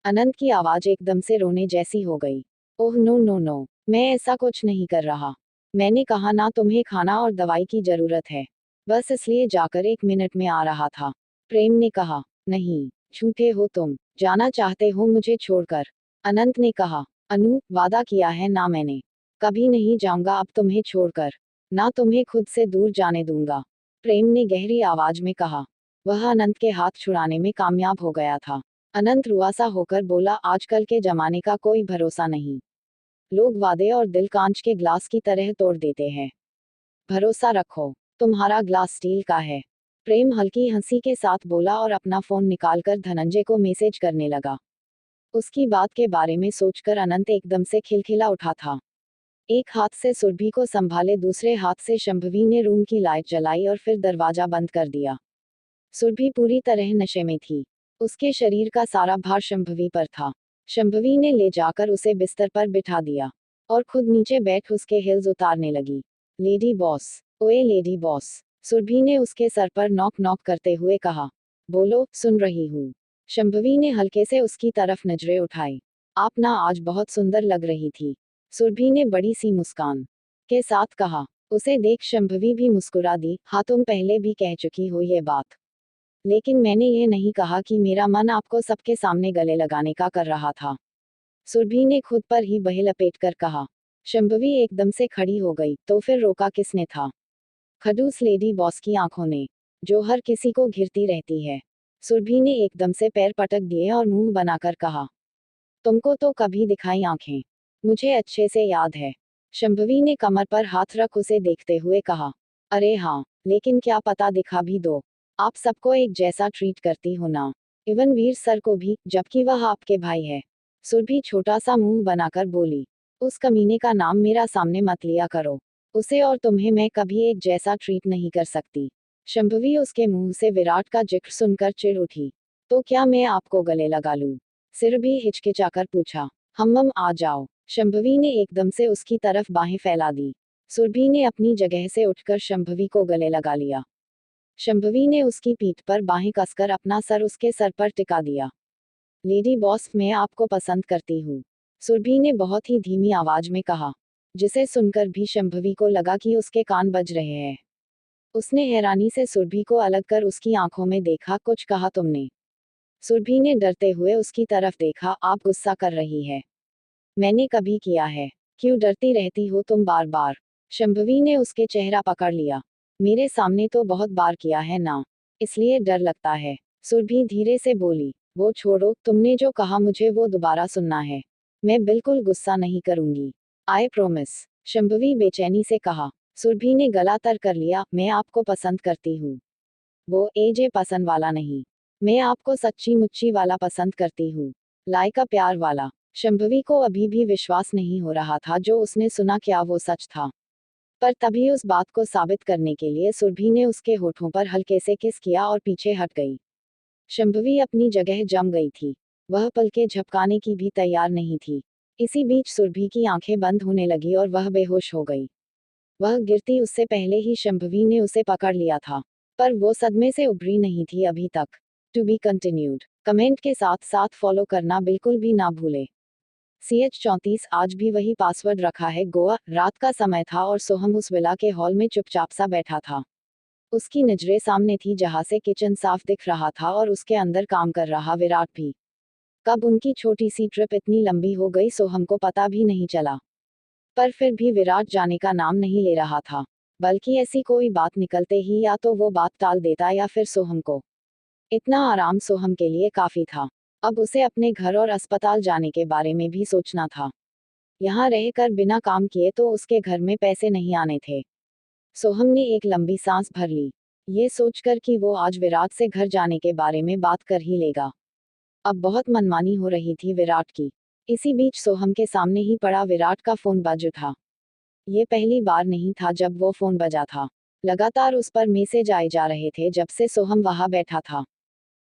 अनंत की आवाज एकदम से रोने जैसी हो गई। ओह नो नो नो, मैं ऐसा कुछ नहीं कर रहा। मैंने कहा ना, तुम्हें खाना और दवाई की जरूरत है, बस इसलिए जाकर 1 मिनट में आ रहा था। प्रेम ने कहा। नहीं, झूठे हो तुम, जाना चाहते हो मुझे छोड़कर? अनंत ने कहा। अनु, वादा किया है ना मैंने, कभी नहीं जाऊंगा अब तुम्हें छोड़कर, ना तुम्हें खुद से दूर जाने दूंगा, प्रेम ने गहरी आवाज में कहा। वह अनंत के हाथ छुड़ाने में कामयाब हो गया था। अनंत रुआसा होकर बोला, आजकल के जमाने का कोई भरोसा नहीं। लोग वादे और दिल कांच के ग्लास की तरह तोड़ देते हैं। भरोसा रखो, तुम्हारा ग्लास स्टील का है। प्रेम हल्की हंसी के साथ बोला और अपना फोन निकालकर धनंजय को मैसेज करने लगा। उसकी बात के बारे में सोचकर अनंत एकदम से खिलखिला उठा था। एक हाथ से सुरभि को संभाले दूसरे हाथ से शंभवी ने रूम की लाइट जलाई और फिर दरवाजा बंद कर दिया। सुरभि पूरी तरह नशे में थी। उसके शरीर का सारा भार शंभवी पर था। शंभवी ने ले जाकर उसे बिस्तर पर बिठा दिया और खुद नीचे बैठ उसके हिल्स उतारने लगी। लेडी बॉस, ओए लेडी बॉस, सुरभि ने उसके सर पर नॉक नॉक करते हुए कहा। बोलो, सुन रही हूँ। शंभवी ने हल्के से उसकी तरफ नजरें उठाई। आप ना आज बहुत सुंदर लग रही थी। सुरभि ने बड़ी सी मुस्कान के साथ कहा। उसे देख शंभवी भी मुस्कुरा दी। हाँ, तुम पहले भी कह चुकी हो ये बात, लेकिन मैंने ये नहीं कहा कि मेरा मन आपको सबके सामने गले लगाने का कर रहा था। सुरभि ने खुद पर ही बह लपेट कर कहा। शंभवी एकदम से खड़ी हो गई। तो फिर रोका किसने था? खड़ूस लेडी बॉस की आंखों ने, जो हर किसी को घिरती रहती है। सुरभि ने एकदम से पैर पटक दिए और मुंह बनाकर कहा। तुमको तो कभी दिखाई आंखें? मुझे अच्छे से याद है। शंभवी ने कमर पर हाथ रख उसे देखते हुए कहा। अरे हाँ, लेकिन क्या पता दिखा भी दो। आप सबको एक जैसा ट्रीट करती हो ना, इवन वीर सर को भी, जबकि वह आपके भाई है। सुरभि छोटा सा मुंह बनाकर बोली। उस कमीने का नाम मेरा सामने मत लिया करो। उसे और तुम्हें मैं कभी एक जैसा ट्रीट नहीं कर सकती। शंभवी उसके मुंह से विराट का जिक्र सुनकर चिढ़ उठी। तो क्या मैं आपको गले लगा लूं? सिरभि हिचकिचाकर पूछा। हम आ जाओ। शंभवी ने एकदम से उसकी तरफ बाहें फैला दी। सुरभि ने अपनी जगह से उठकर शंभवी को गले लगा लिया। शंभवी ने उसकी पीठ पर बाहें कसकर अपना सर उसके सर पर टिका दिया। लेडी बॉस, मैं आपको पसंद करती हूँ। सुरभि ने बहुत ही धीमी आवाज में कहा, जिसे सुनकर भी शंभवी को लगा कि उसके कान बज रहे हैं। उसने हैरानी से सुरभि को अलग कर उसकी आंखों में देखा। कुछ कहा तुमने? सुरभि ने डरते हुए उसकी तरफ देखा। आप गुस्सा कर रही है? मैंने कभी किया है? क्यों डरती रहती हो तुम बार बार? शंभवी ने उसके चेहरा पकड़ लिया। मेरे सामने तो बहुत बार किया है ना, इसलिए डर लगता है। सुरभि धीरे से बोली। वो छोड़ो, तुमने जो कहा मुझे वो दोबारा सुनना है। मैं बिल्कुल गुस्सा नहीं करूंगी, आई प्रोमिस। शंभवी बेचैनी से कहा। सुरभि ने गला तर कर लिया। मैं आपको पसंद करती हूँ, वो एजे पसंद वाला नहीं। मैं आपको सच्ची मुच्ची वाला पसंद करती हूँ, लाइका प्यार वाला। शंभवी को अभी भी विश्वास नहीं हो रहा था जो उसने सुना क्या वो सच था। पर तभी उस बात को साबित करने के लिए सुरभि ने उसके होठों पर हल्के से किस किया और पीछे हट गई। शंभवी अपनी जगह जम गई थी। वह पलके झपकाने की भी तैयार नहीं थी। इसी बीच सुरभि की आंखें बंद होने लगी और वह बेहोश हो गई। वह गिरती उससे पहले ही शंभवी ने उसे पकड़ लिया था, पर वो सदमे से उभरी नहीं थी अभी तक। To be continued. कमेंट के साथ साथ फॉलो करना बिल्कुल भी ना भूले। CH34 आज भी वही पासवर्ड रखा है। गोवा, रात का समय था और सोहम उस विला के हॉल में चुपचाप सा बैठा था। उसकी नजरें सामने थी जहां से किचन साफ दिख रहा था और उसके अंदर काम कर रहा विराट भी। कब उनकी छोटी सी ट्रिप इतनी लंबी हो गई सोहम को पता भी नहीं चला। पर फिर भी विराट जाने का नाम नहीं ले रहा था, बल्कि ऐसी कोई बात निकलते ही या तो वो बात टाल देता या फिर सोहम को। इतना आराम सोहम के लिए काफी था। अब उसे अपने घर और अस्पताल जाने के बारे में भी सोचना था। यहाँ रहकर बिना काम किए तो उसके घर में पैसे नहीं आने थे। सोहम ने एक लंबी सांस भर ली, ये सोचकर कि वो आज विराट से घर जाने के बारे में बात कर ही लेगा। अब बहुत मनमानी हो रही थी विराट की। इसी बीच सोहम के सामने ही पड़ा विराट का फोन बज उठा। ये पहली बार नहीं था जब वो फोन बजा था। लगातार उस पर मैसेज आए जा रहे थे जब से सोहम वहां बैठा था।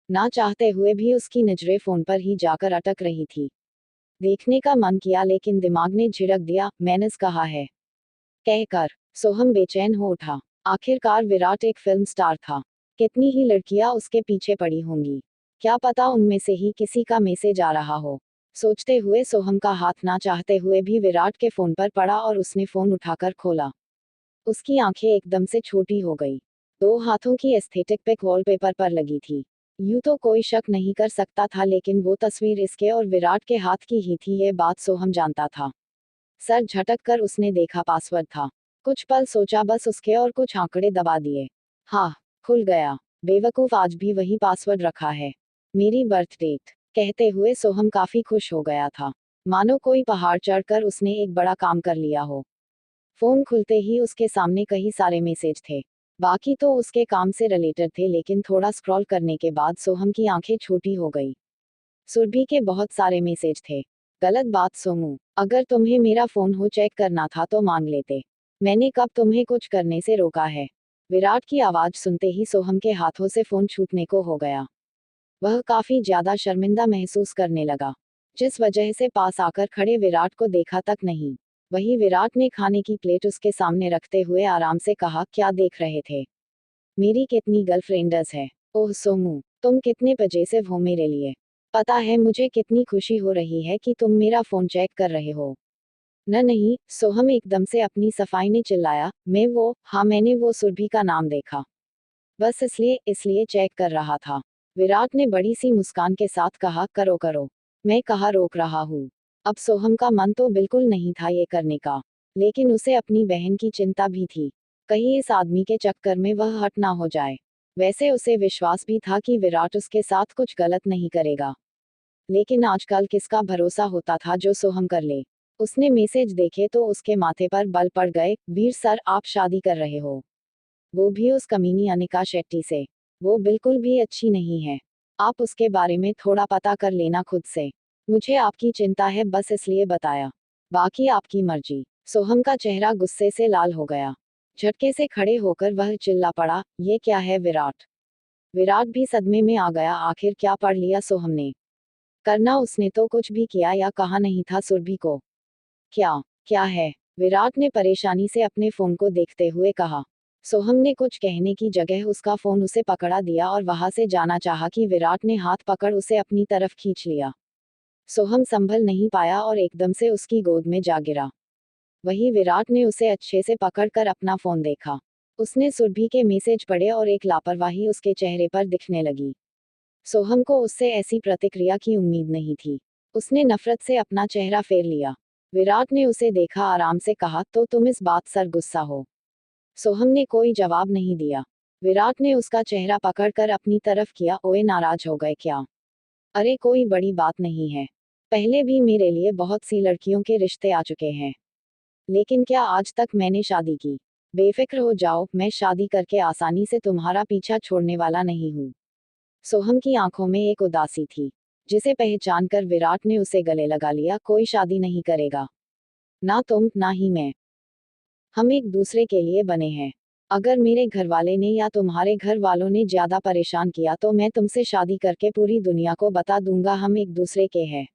ना चाहते हुए भी उसकी नजरें फोन पर ही जाकर अटक रही थी। देखने का मन किया लेकिन दिमाग ने झिड़क दिया। मैनेज कहा है कहकर सोहम बेचैन हो उठा। आखिरकार विराट एक फिल्म स्टार था। कितनी ही लड़कियां उसके पीछे पड़ी होंगी, क्या पता उनमें से ही किसी का मैसेज आ रहा हो। सोचते हुए सोहम का हाथ ना चाहते हुए भी विराट के फोन पर पड़ा और उसने फोन उठाकर खोला। उसकी आंखें एकदम से छोटी हो गई। दो हाथों की एस्थेटिक पिक वॉलपेपर पर लगी थी। यूं तो कोई शक नहीं कर सकता था, लेकिन वो तस्वीर इसके और विराट के हाथ की ही थी, ये बात सोहम जानता था। सर झटक कर उसने देखा पासवर्ड था। कुछ पल सोचा बस उसके और कुछ आंकड़े दबा दिए। हाँ, खुल गया। बेवकूफ, आज भी वही पासवर्ड रखा है। मेरी बर्थ डेट। कहते हुए सोहम काफी खुश हो गया था, मानो कोई पहाड़ चढ़कर उसने एक बड़ा काम कर लिया हो। फोन खुलते ही उसके सामने कई सारे मैसेज थे। बाकी तो उसके काम से रिलेटेड थे, लेकिन थोड़ा स्क्रॉल करने के बाद सोहम की आंखें छोटी हो गई। सुरभि के बहुत सारे मैसेज थे। गलत बात सोमू, अगर तुम्हें मेरा फोन हो चेक करना था तो मांग लेते। मैंने कब तुम्हें कुछ करने से रोका है? विराट की आवाज सुनते ही सोहम के हाथों से फोन छूटने को हो गया। वह काफी ज्यादा शर्मिंदा महसूस करने लगा, जिस वजह से पास आकर खड़े विराट को देखा तक नहीं। वही विराट ने खाने की प्लेट उसके सामने रखते हुए आराम से कहा, क्या देख रहे थे? मेरी कितनी गर्लफ्रेंड्स है। ओह सोमू, तुम कितने पजेसिव हो मेरे लिए। पता है मुझे कितनी खुशी हो रही है कि तुम मेरा फोन चेक कर रहे हो। न नहीं, सोहम एकदम से अपनी सफाई ने चिल्लाया, हाँ मैंने वो सुरभि का नाम देखा। बस इसलिए इसलिए चेक कर रहा था। विराट ने बड़ी सी मुस्कान के साथ कहा, करो करो, मैं कहाँ रोक रहा हूँ। अब सोहम का मन तो बिल्कुल नहीं था ये करने का, लेकिन उसे अपनी बहन की चिंता भी थी, कहीं इस आदमी के चक्कर में वह हट ना हो जाए। वैसे उसे विश्वास भी था कि विराट उसके साथ कुछ गलत नहीं करेगा, लेकिन आजकल किसका भरोसा होता था जो सोहम कर ले। उसने मैसेज देखे तो उसके माथे पर बल पड़ गए, वीर सर आप शादी कर रहे हो, वो भी उस कमीनी अनिका शेट्टी से। वो बिल्कुल भी अच्छी नहीं है। आप उसके बारे में थोड़ा पता कर लेना खुद से। मुझे आपकी चिंता है बस इसलिए बताया, बाकी आपकी मर्जी। सोहम का चेहरा गुस्से से लाल हो गया। झटके से खड़े होकर वह चिल्ला पड़ा, ये क्या है विराट। विराट भी सदमे में आ गया, आखिर क्या पढ़ लिया सोहम ने। करना उसने तो कुछ भी किया या कहा नहीं था सुरभि को। क्या क्या है, विराट ने परेशानी से अपने फोन को देखते हुए कहा। सोहम ने कुछ कहने की जगह उसका फोन उसे पकड़ा दिया और वहां से जाना चाहा कि विराट ने हाथ पकड़ उसे अपनी तरफ खींच लिया। सोहम संभल नहीं पाया और एकदम से उसकी गोद में जा गिरा। वही विराट ने उसे अच्छे से पकड़कर अपना फोन देखा। उसने सुरभि के मैसेज पढ़े और एक लापरवाही उसके चेहरे पर दिखने लगी। सोहम को उससे ऐसी प्रतिक्रिया की उम्मीद नहीं थी। उसने नफरत से अपना चेहरा फेर लिया। विराट ने उसे देखा, आराम से कहा, तो तुम इस बात सर गुस्सा हो। सोहम ने कोई जवाब नहीं दिया। विराट ने उसका चेहरा पकड़कर अपनी तरफ किया, ओए नाराज हो गए क्या। अरे कोई बड़ी बात नहीं है, पहले भी मेरे लिए बहुत सी लड़कियों के रिश्ते आ चुके हैं, लेकिन क्या आज तक मैंने शादी की। बेफिक्र हो जाओ, मैं शादी करके आसानी से तुम्हारा पीछा छोड़ने वाला नहीं हूँ। सोहम की आंखों में एक उदासी थी, जिसे पहचान कर विराट ने उसे गले लगा लिया, कोई शादी नहीं करेगा, ना तुम ना ही मैं। हम एक दूसरे के लिए बने हैं। अगर मेरे घर वाले ने या तुम्हारे घर वालों ने ज्यादा परेशान किया तो मैं तुमसे शादी करके पूरी दुनिया को बता दूंगा हम एक दूसरे के हैं।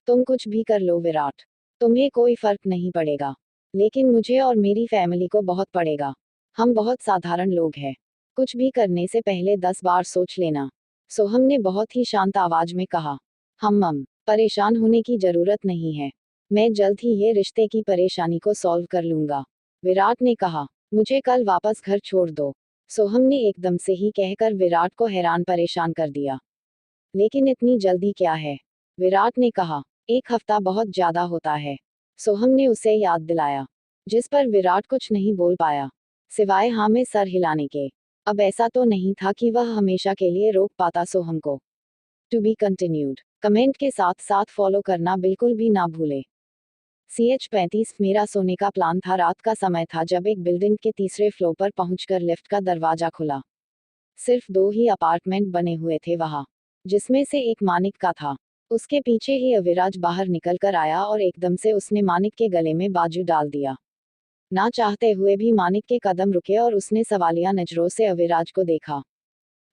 तुम कुछ भी कर लो विराट, तुम्हें कोई फर्क नहीं पड़ेगा, लेकिन मुझे और मेरी फैमिली को बहुत पड़ेगा। हम बहुत साधारण लोग हैं, कुछ भी करने से पहले 10 बार सोच लेना। सोहम ने बहुत ही शांत आवाज में कहा। हम परेशान होने की जरूरत नहीं है, मैं जल्द ही ये रिश्ते की परेशानी को सॉल्व कर लूंगा। विराट ने कहा, मुझे कल वापस घर छोड़ दो। सोहम ने एकदम से ही कहकर विराट को हैरान परेशान कर दिया। लेकिन इतनी जल्दी क्या है, विराट ने कहा, एक हफ्ता बहुत ज्यादा होता है। सोहम ने उसे याद दिलाया, जिस पर विराट कुछ नहीं बोल पाया, सिवाय हाँ में सर हिलाने के। अब ऐसा तो नहीं था कि वह हमेशा के लिए रोक पाता सोहम को। टू बी कंटिन्यूड कमेंट के साथ साथ फॉलो करना बिल्कुल भी ना भूले। CH35 मेरा सोने का प्लान था। रात का समय था जब एक बिल्डिंग के तीसरे फ्लोर पर पहुंचकर लिफ्ट का दरवाजा खुला। सिर्फ 2 ही अपार्टमेंट बने हुए थे वहां, जिसमें से एक मानिक का था। उसके पीछे ही अविराज बाहर निकल कर आया और एकदम से उसने मानिक के गले में बाजू डाल दिया। ना चाहते हुए भी मानिक के कदम रुके और उसने सवालिया नजरों से अविराज को देखा।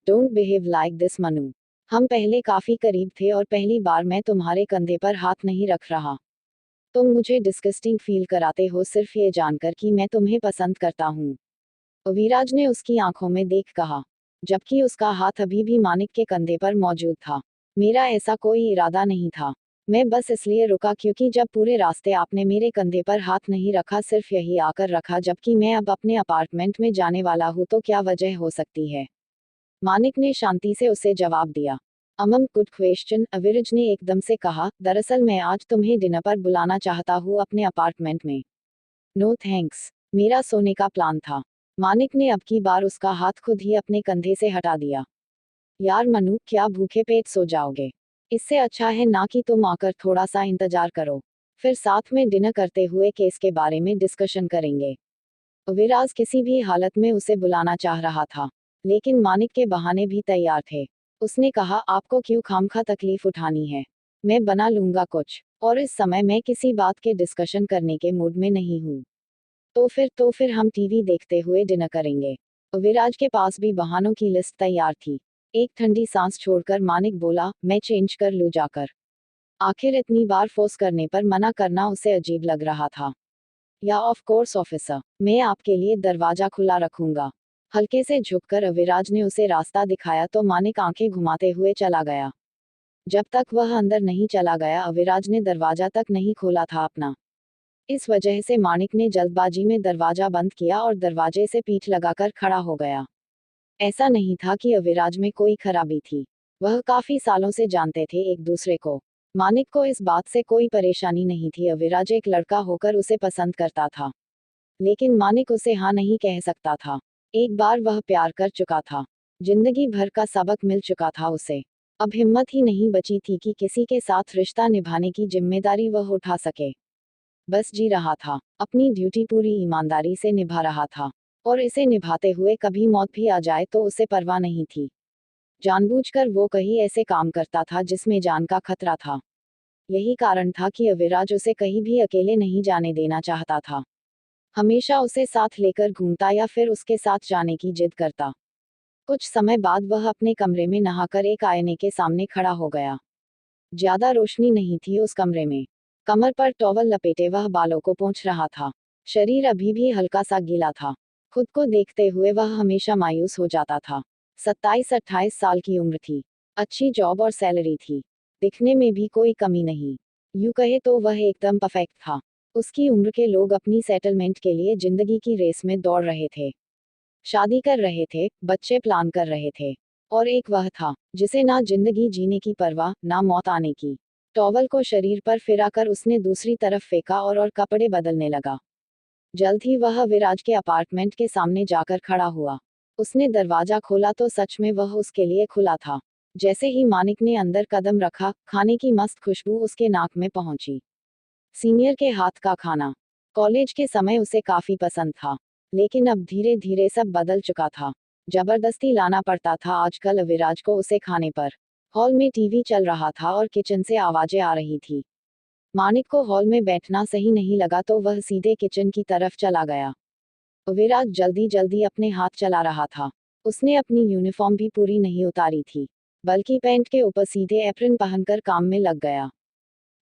Don't behave like this Manu. हम पहले काफी करीब थे और पहली बार मैं तुम्हारे कंधे पर हाथ नहीं रख रहा। तुम मुझे डिस्गस्टिंग फील कराते हो सिर्फ ये जानकर कि मैं तुम्हें पसंद करता हूँ। अविराज ने उसकी आंखों में देख कहा, जबकि उसका हाथ अभी भी मानिक के कंधे पर मौजूद था। मेरा ऐसा कोई इरादा नहीं था। मैं बस इसलिए रुका क्योंकि जब पूरे रास्ते आपने मेरे कंधे पर हाथ नहीं रखा, सिर्फ यही आकर रखा जबकि मैं अब अपने अपार्टमेंट में जाने वाला हूँ, तो क्या वजह हो सकती है। मानिक ने शांति से उसे जवाब दिया। गुड क्वेश्चन, अविराज ने एकदम से कहा, दरअसल मैं आज तुम्हें डिनर पर बुलाना चाहता हूँ अपने अपार्टमेंट में। नो थैंक्स, मेरा सोने का प्लान था। मानिक ने अब की बार उसका हाथ खुद ही अपने कंधे से हटा दिया। यार मनु, क्या भूखे पेट सो जाओगे। इससे अच्छा है ना कि तुम आकर थोड़ा सा इंतजार करो, फिर साथ में डिनर करते हुए केस के बारे में डिस्कशन करेंगे। विराज किसी भी हालत में उसे बुलाना चाह रहा था, लेकिन मानिक के बहाने भी तैयार थे। उसने कहा, आपको क्यों खामखा तकलीफ उठानी है, मैं बना लूंगा कुछ, और इस समय मैं किसी बात के डिस्कशन करने के मूड में नहीं हूँ। तो फिर हम टीवी देखते हुए डिनर करेंगे। विराज के पास भी बहानों की लिस्ट तैयार थी। एक ठंडी सांस छोड़कर मानिक बोला, मैं चेंज कर लूँ जाकर। आखिर इतनी बार फोर्स करने पर मना करना उसे अजीब लग रहा था। या ऑफ कोर्स ऑफिसर, मैं आपके लिए दरवाजा खुला रखूंगा। हल्के से झुककर अविराज ने उसे रास्ता दिखाया तो मानिक आंखें घुमाते हुए चला गया। जब तक वह अंदर नहीं चला गया अविराज ने दरवाजा तक नहीं खोला था अपना। इस वजह से मानिक ने जल्दबाजी में दरवाजा बंद किया और दरवाजे से पीठ लगाकर खड़ा हो गया। ऐसा नहीं था कि अविराज में कोई खराबी थी। वह काफी सालों से जानते थे एक दूसरे को। मानिक को इस बात से कोई परेशानी नहीं थी, अविराज एक लड़का होकर उसे पसंद करता था। लेकिन मानिक उसे हाँ नहीं कह सकता था। एक बार वह प्यार कर चुका था। जिंदगी भर का सबक मिल चुका था उसे। अब हिम्मत ही नहीं बची थी कि किसी के साथ रिश्ता निभाने की जिम्मेदारी वह उठा सके। बस जी रहा था, अपनी ड्यूटी पूरी ईमानदारी से निभा रहा था। और इसे निभाते हुए कभी मौत भी आ जाए तो उसे परवाह नहीं थी। जानबूझकर वो कहीं ऐसे काम करता था जिसमें जान का खतरा था। यही कारण था कि अविराज उसे कहीं भी अकेले नहीं जाने देना चाहता था। हमेशा उसे साथ लेकर घूमता या फिर उसके साथ जाने की जिद करता। कुछ समय बाद वह अपने कमरे में नहाकर एक आईने के सामने खड़ा हो गया। ज्यादा रोशनी नहीं थी उस कमरे में। कमर पर टॉवल लपेटे वह बालों को पोंछ रहा था। शरीर अभी भी हल्का सा गीला था। खुद को देखते हुए वह हमेशा मायूस हो जाता था। 27-28 साल की उम्र थी। अच्छी जॉब और सैलरी थी। दिखने में भी कोई कमी नहीं। यूं कहे तो वह एकदम परफेक्ट था। उसकी उम्र के लोग अपनी सेटलमेंट के लिए जिंदगी की रेस में दौड़ रहे थे। शादी कर रहे थे, बच्चे प्लान कर रहे थे। और एक वह था जिसे ना जिंदगी जीने की परवाह, ना मौत आने की। टॉवल को शरीर पर फिराकर उसने दूसरी तरफ फेंका और कपड़े बदलने लगा। जल्द ही वह विराज के अपार्टमेंट के सामने जाकर खड़ा हुआ। उसने दरवाजा खोला तो सच में वह उसके लिए खुला था। जैसे ही मानिक ने अंदर कदम रखा, खाने की मस्त खुशबू उसके नाक में पहुंची। सीनियर के हाथ का खाना। कॉलेज के समय उसे काफी पसंद था। लेकिन अब धीरे धीरे सब बदल चुका था। जबरदस्ती लाना पड़ता था आजकल अविराज को उसे खाने पर। हॉल में टीवी चल रहा था और किचन से आवाजें आ रही थी। मानिक को हॉल में बैठना सही नहीं लगा तो वह सीधे किचन की तरफ चला गया। अविराज जल्दी जल्दी अपने हाथ चला रहा था। उसने अपनी यूनिफॉर्म भी पूरी नहीं उतारी थी, बल्कि पैंट के ऊपर सीधे एप्रन पहनकर काम में लग गया।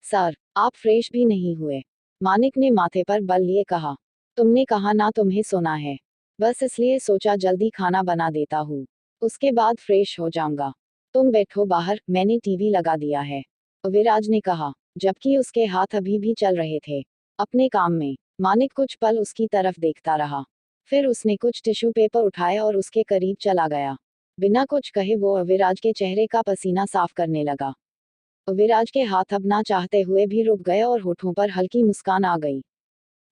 सर, आप फ्रेश भी नहीं हुए? मानिक ने माथे पर बल लिए कहा। तुमने कहा ना तुम्हें सोना है। बस इसलिए सोचा जल्दी खाना बना देता हूँ। उसके बाद फ्रेश हो जाऊंगा। तुम बैठो बाहर, मैंने टीवी लगा दिया है। अविराज ने कहा, जबकि उसके हाथ अभी भी चल रहे थे अपने काम में। मानिक कुछ पल उसकी तरफ देखता रहा। फिर उसने कुछ टिश्यू पेपर उठाए और उसके करीब चला गया। बिना कुछ कहे वो अविराज के चेहरे का पसीना साफ करने लगा। अविराज के हाथ अब ना चाहते हुए भी रुक गए और होठों पर हल्की मुस्कान आ गई।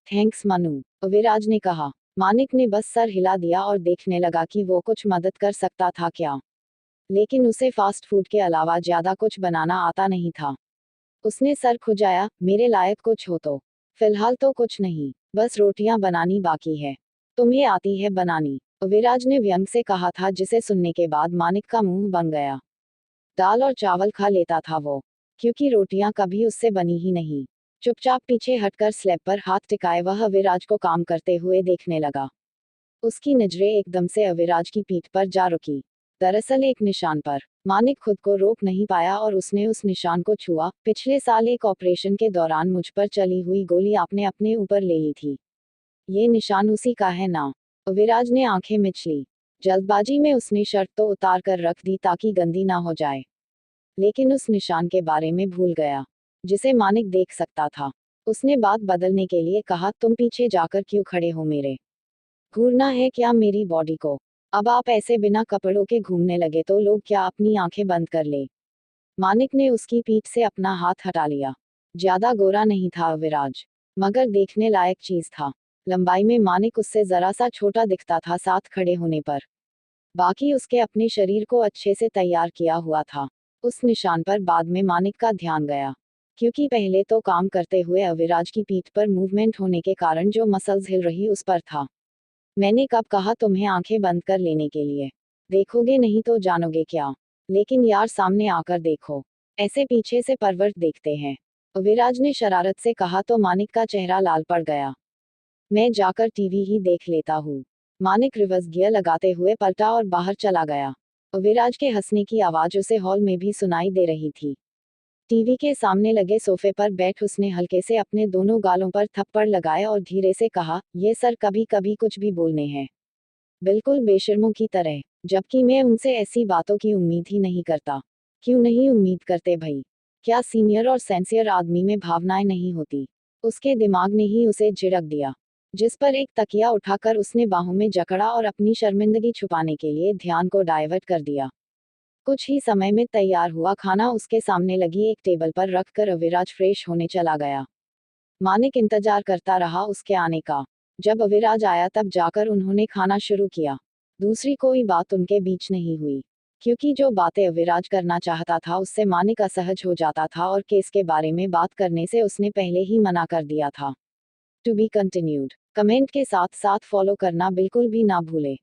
थैंक्स मनु, अविराज ने कहा। मानिक ने बस सर हिला दिया और देखने लगा कि वो कुछ मदद कर सकता था क्या। लेकिन उसे फास्ट फूड के अलावा ज्यादा कुछ बनाना आता नहीं था। उसने सर खुजाया, मेरे लायक कुछ हो तो? फिलहाल तो कुछ नहीं, बस रोटियां बनानी बाकी है। तुम्हें आती है बनानी? अविराज ने व्यंग से कहा था, जिसे सुनने के बाद मानिक का मुंह बन गया। दाल और चावल खा लेता था वो, क्योंकि रोटियां कभी उससे बनी ही नहीं। चुपचाप पीछे हटकर स्लैब पर हाथ टिकाए वह अविराज को काम करते हुए देखने लगा। उसकी नजरें एकदम से अविराज की पीठ पर जा रुकी। दरअसल एक निशान पर। मानिक खुद को रोक नहीं पाया और उसने उस निशान को छुआ। पिछले साल एक ऑपरेशन के दौरान मुझ पर चली हुई गोली आपने अपने ऊपर ले ली थी। ये निशान उसी का है ना? अविराज ने आंखें मिच ली। जल्दबाजी में उसने शर्ट तो उतार कर रख दी ताकि गंदी ना हो जाए। लेकिन उस निशान के बारे में भूल गया, जिसे मानिक देख सकता था। उसने बात बदलने के लिए कहा, तुम पीछे जाकर क्यों खड़े हो? मेरे घूरना है क्या मेरी बॉडी को? अब आप ऐसे बिना कपड़ों के घूमने लगे तो लोग क्या अपनी आंखें बंद कर ले? मानिक ने उसकी पीठ से अपना हाथ हटा लिया। ज्यादा गोरा नहीं था अविराज, मगर देखने लायक चीज था। लंबाई में मानिक उससे जरा सा छोटा दिखता था साथ खड़े होने पर। बाकी उसके अपने शरीर को अच्छे से तैयार किया हुआ था। उस निशान पर बाद में मानिक का ध्यान गया, क्योंकि पहले तो काम करते हुए अविराज की पीठ पर मूवमेंट होने के कारण जो मसल्स हिल रही उस पर था। मैंने कब कहा तुम्हें आंखें बंद कर लेने के लिए? देखोगे नहीं तो जानोगे क्या? लेकिन यार सामने आकर देखो, ऐसे पीछे से परवर्त देखते हैं। अविराज ने शरारत से कहा तो मानिक का चेहरा लाल पड़ गया। मैं जाकर टीवी ही देख लेता हूँ। मानिक रिवर्स गियर लगाते हुए पलटा और बाहर चला गया। अविराज के हंसने की आवाज उसे हॉल में भी सुनाई दे रही थी। टीवी के सामने लगे सोफे पर बैठ उसने हल्के से अपने दोनों गालों पर थप्पड़ लगाए और धीरे से कहा, ये सर कभी कभी कुछ भी बोलने हैं। बिल्कुल बेशर्मों की तरह, जबकि मैं उनसे ऐसी बातों की उम्मीद ही नहीं करता। क्यों नहीं उम्मीद करते भई? क्या सीनियर और सेंसियर आदमी में भावनाएं नहीं होती? उसके दिमाग ने ही उसे झिड़क दिया, जिस पर एक तकिया उठाकर उसने बाहों में जकड़ा और अपनी शर्मिंदगी छुपाने के लिए ध्यान को डाइवर्ट कर दिया। कुछ ही समय में तैयार हुआ खाना उसके सामने लगी एक टेबल पर रखकर अविराज फ्रेश होने चला गया। मानिक इंतजार करता रहा उसके आने का। जब अविराज आया तब जाकर उन्होंने खाना शुरू किया। दूसरी कोई बात उनके बीच नहीं हुई, क्योंकि जो बातें अविराज करना चाहता था उससे मानिक असहज हो जाता था और केस के बारे में बात करने से उसने पहले ही मना कर दिया था। टू बी कंटिन्यूड कमेंट के साथ साथ फॉलो करना बिल्कुल भी ना भूले।